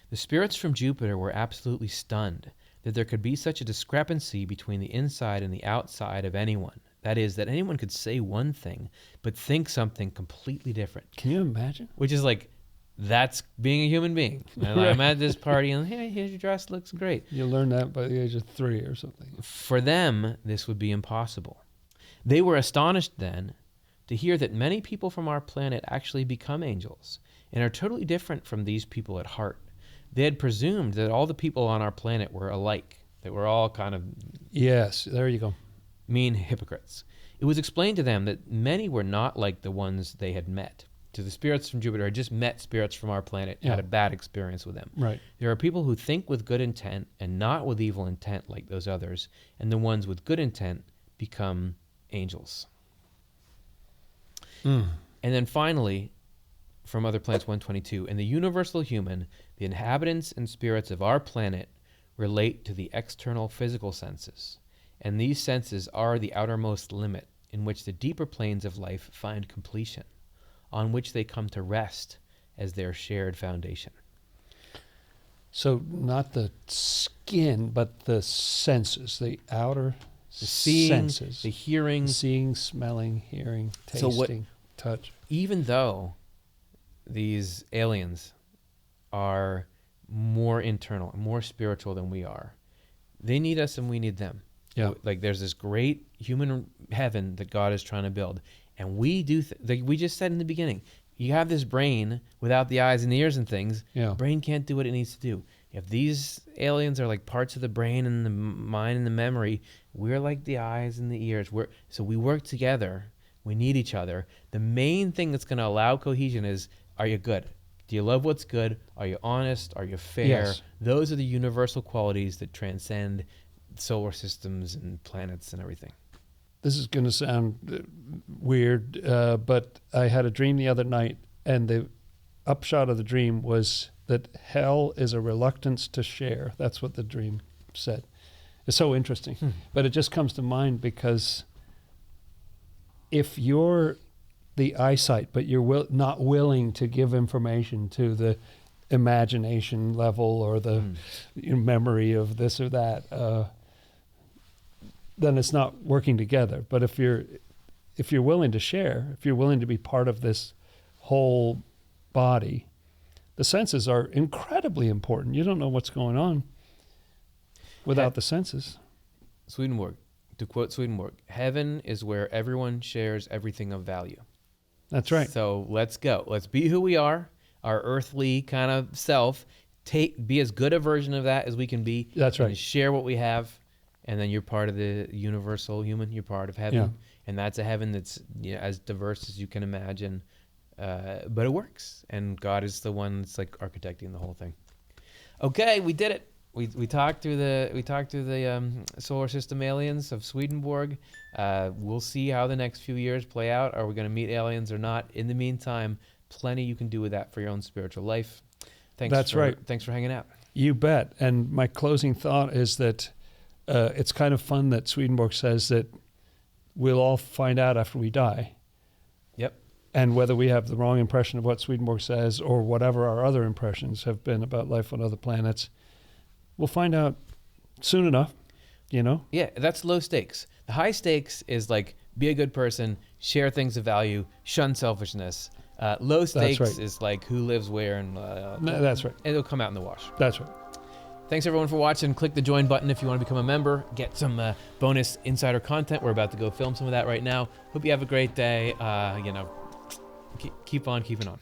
The spirits from Jupiter were absolutely stunned that there could be such a discrepancy between the inside and the outside of anyone. That is, that anyone could say one thing, but think something completely different. Can you imagine? Which is like, that's being a human being. And Right. I'm at this party and, hey, your dress looks great. You learn that by the age of 3 or something. For them, this would be impossible. They were astonished then to hear that many people from our planet actually become angels and are totally different from these people at heart. They had presumed that all the people on our planet were alike, that we're all kind of Yes, there you go. mean hypocrites. It was explained to them that many were not like the ones they had met. To the spirits from Jupiter had just met spirits from our planet, Yeah. had a bad experience with them. Right. There are people who think with good intent and not with evil intent like those others, and the ones with good intent become angels. And then finally, from Other Planets 122, in the universal human, the inhabitants and spirits of our planet relate to the external physical senses, and these senses are the outermost limit in which the deeper planes of life find completion, on which they come to rest as their shared foundation. So not the skin, but the senses, the outer The seeing, senses. the hearing. Seeing, smelling, hearing, So tasting, what- touch. Even though these aliens are more internal, more spiritual than we are, they need us and we need them. Yeah. Like there's this great human heaven that God is trying to build. And we do, like we just said in the beginning, you have this brain without the eyes and the ears and things. Yeah. The brain can't do what it needs to do. If these aliens are like parts of the brain and the mind and the memory, we're like the eyes and the ears. So we work together. We need each other. The main thing that's going to allow cohesion is, are you good? Do you love what's good? Are you honest? Are you fair? Yes. Those are the universal qualities that transcend solar systems and planets and everything. This is going to sound weird, but I had a dream the other night, and the upshot of the dream was that hell is a reluctance to share. That's what the dream said. It's so interesting. But it just comes to mind because if you're the eyesight, but you're not willing to give information to the imagination level or the memory of this or that, then it's not working together. But if you're willing to share, if you're willing to be part of this whole body, the senses are incredibly important. You don't know what's going on without the senses. Swedenborg, to quote Swedenborg, heaven is where everyone shares everything of value. That's right. So let's go. Let's be who we are, our earthly kind of self. Be as good a version of that as we can be. That's and right. share what we have, and then you're part of the universal human. You're part of heaven, Yeah. and that's a heaven that's as diverse as you can imagine. But it works, and God is the one that's like architecting the whole thing. Okay, we did it. We talked through the solar system aliens of Swedenborg. We'll see how the next few years play out. Are we going to meet aliens or not? In the meantime, plenty you can do with that for your own spiritual life. Thanks for hanging out. You bet. And my closing thought is that it's kind of fun that Swedenborg says that we'll all find out after we die. Yep. And whether we have the wrong impression of what Swedenborg says or whatever our other impressions have been about life on other planets, we'll find out soon enough, Yeah, that's low stakes. The high stakes is like be a good person, share things of value, shun selfishness. Low stakes right. is like who lives where, and That's right. it'll come out in the wash. That's right. Thanks everyone for watching. Click the join button if you want to become a member. Get some bonus insider content. We're about to go film some of that right now. Hope you have a great day. Keep on keeping on.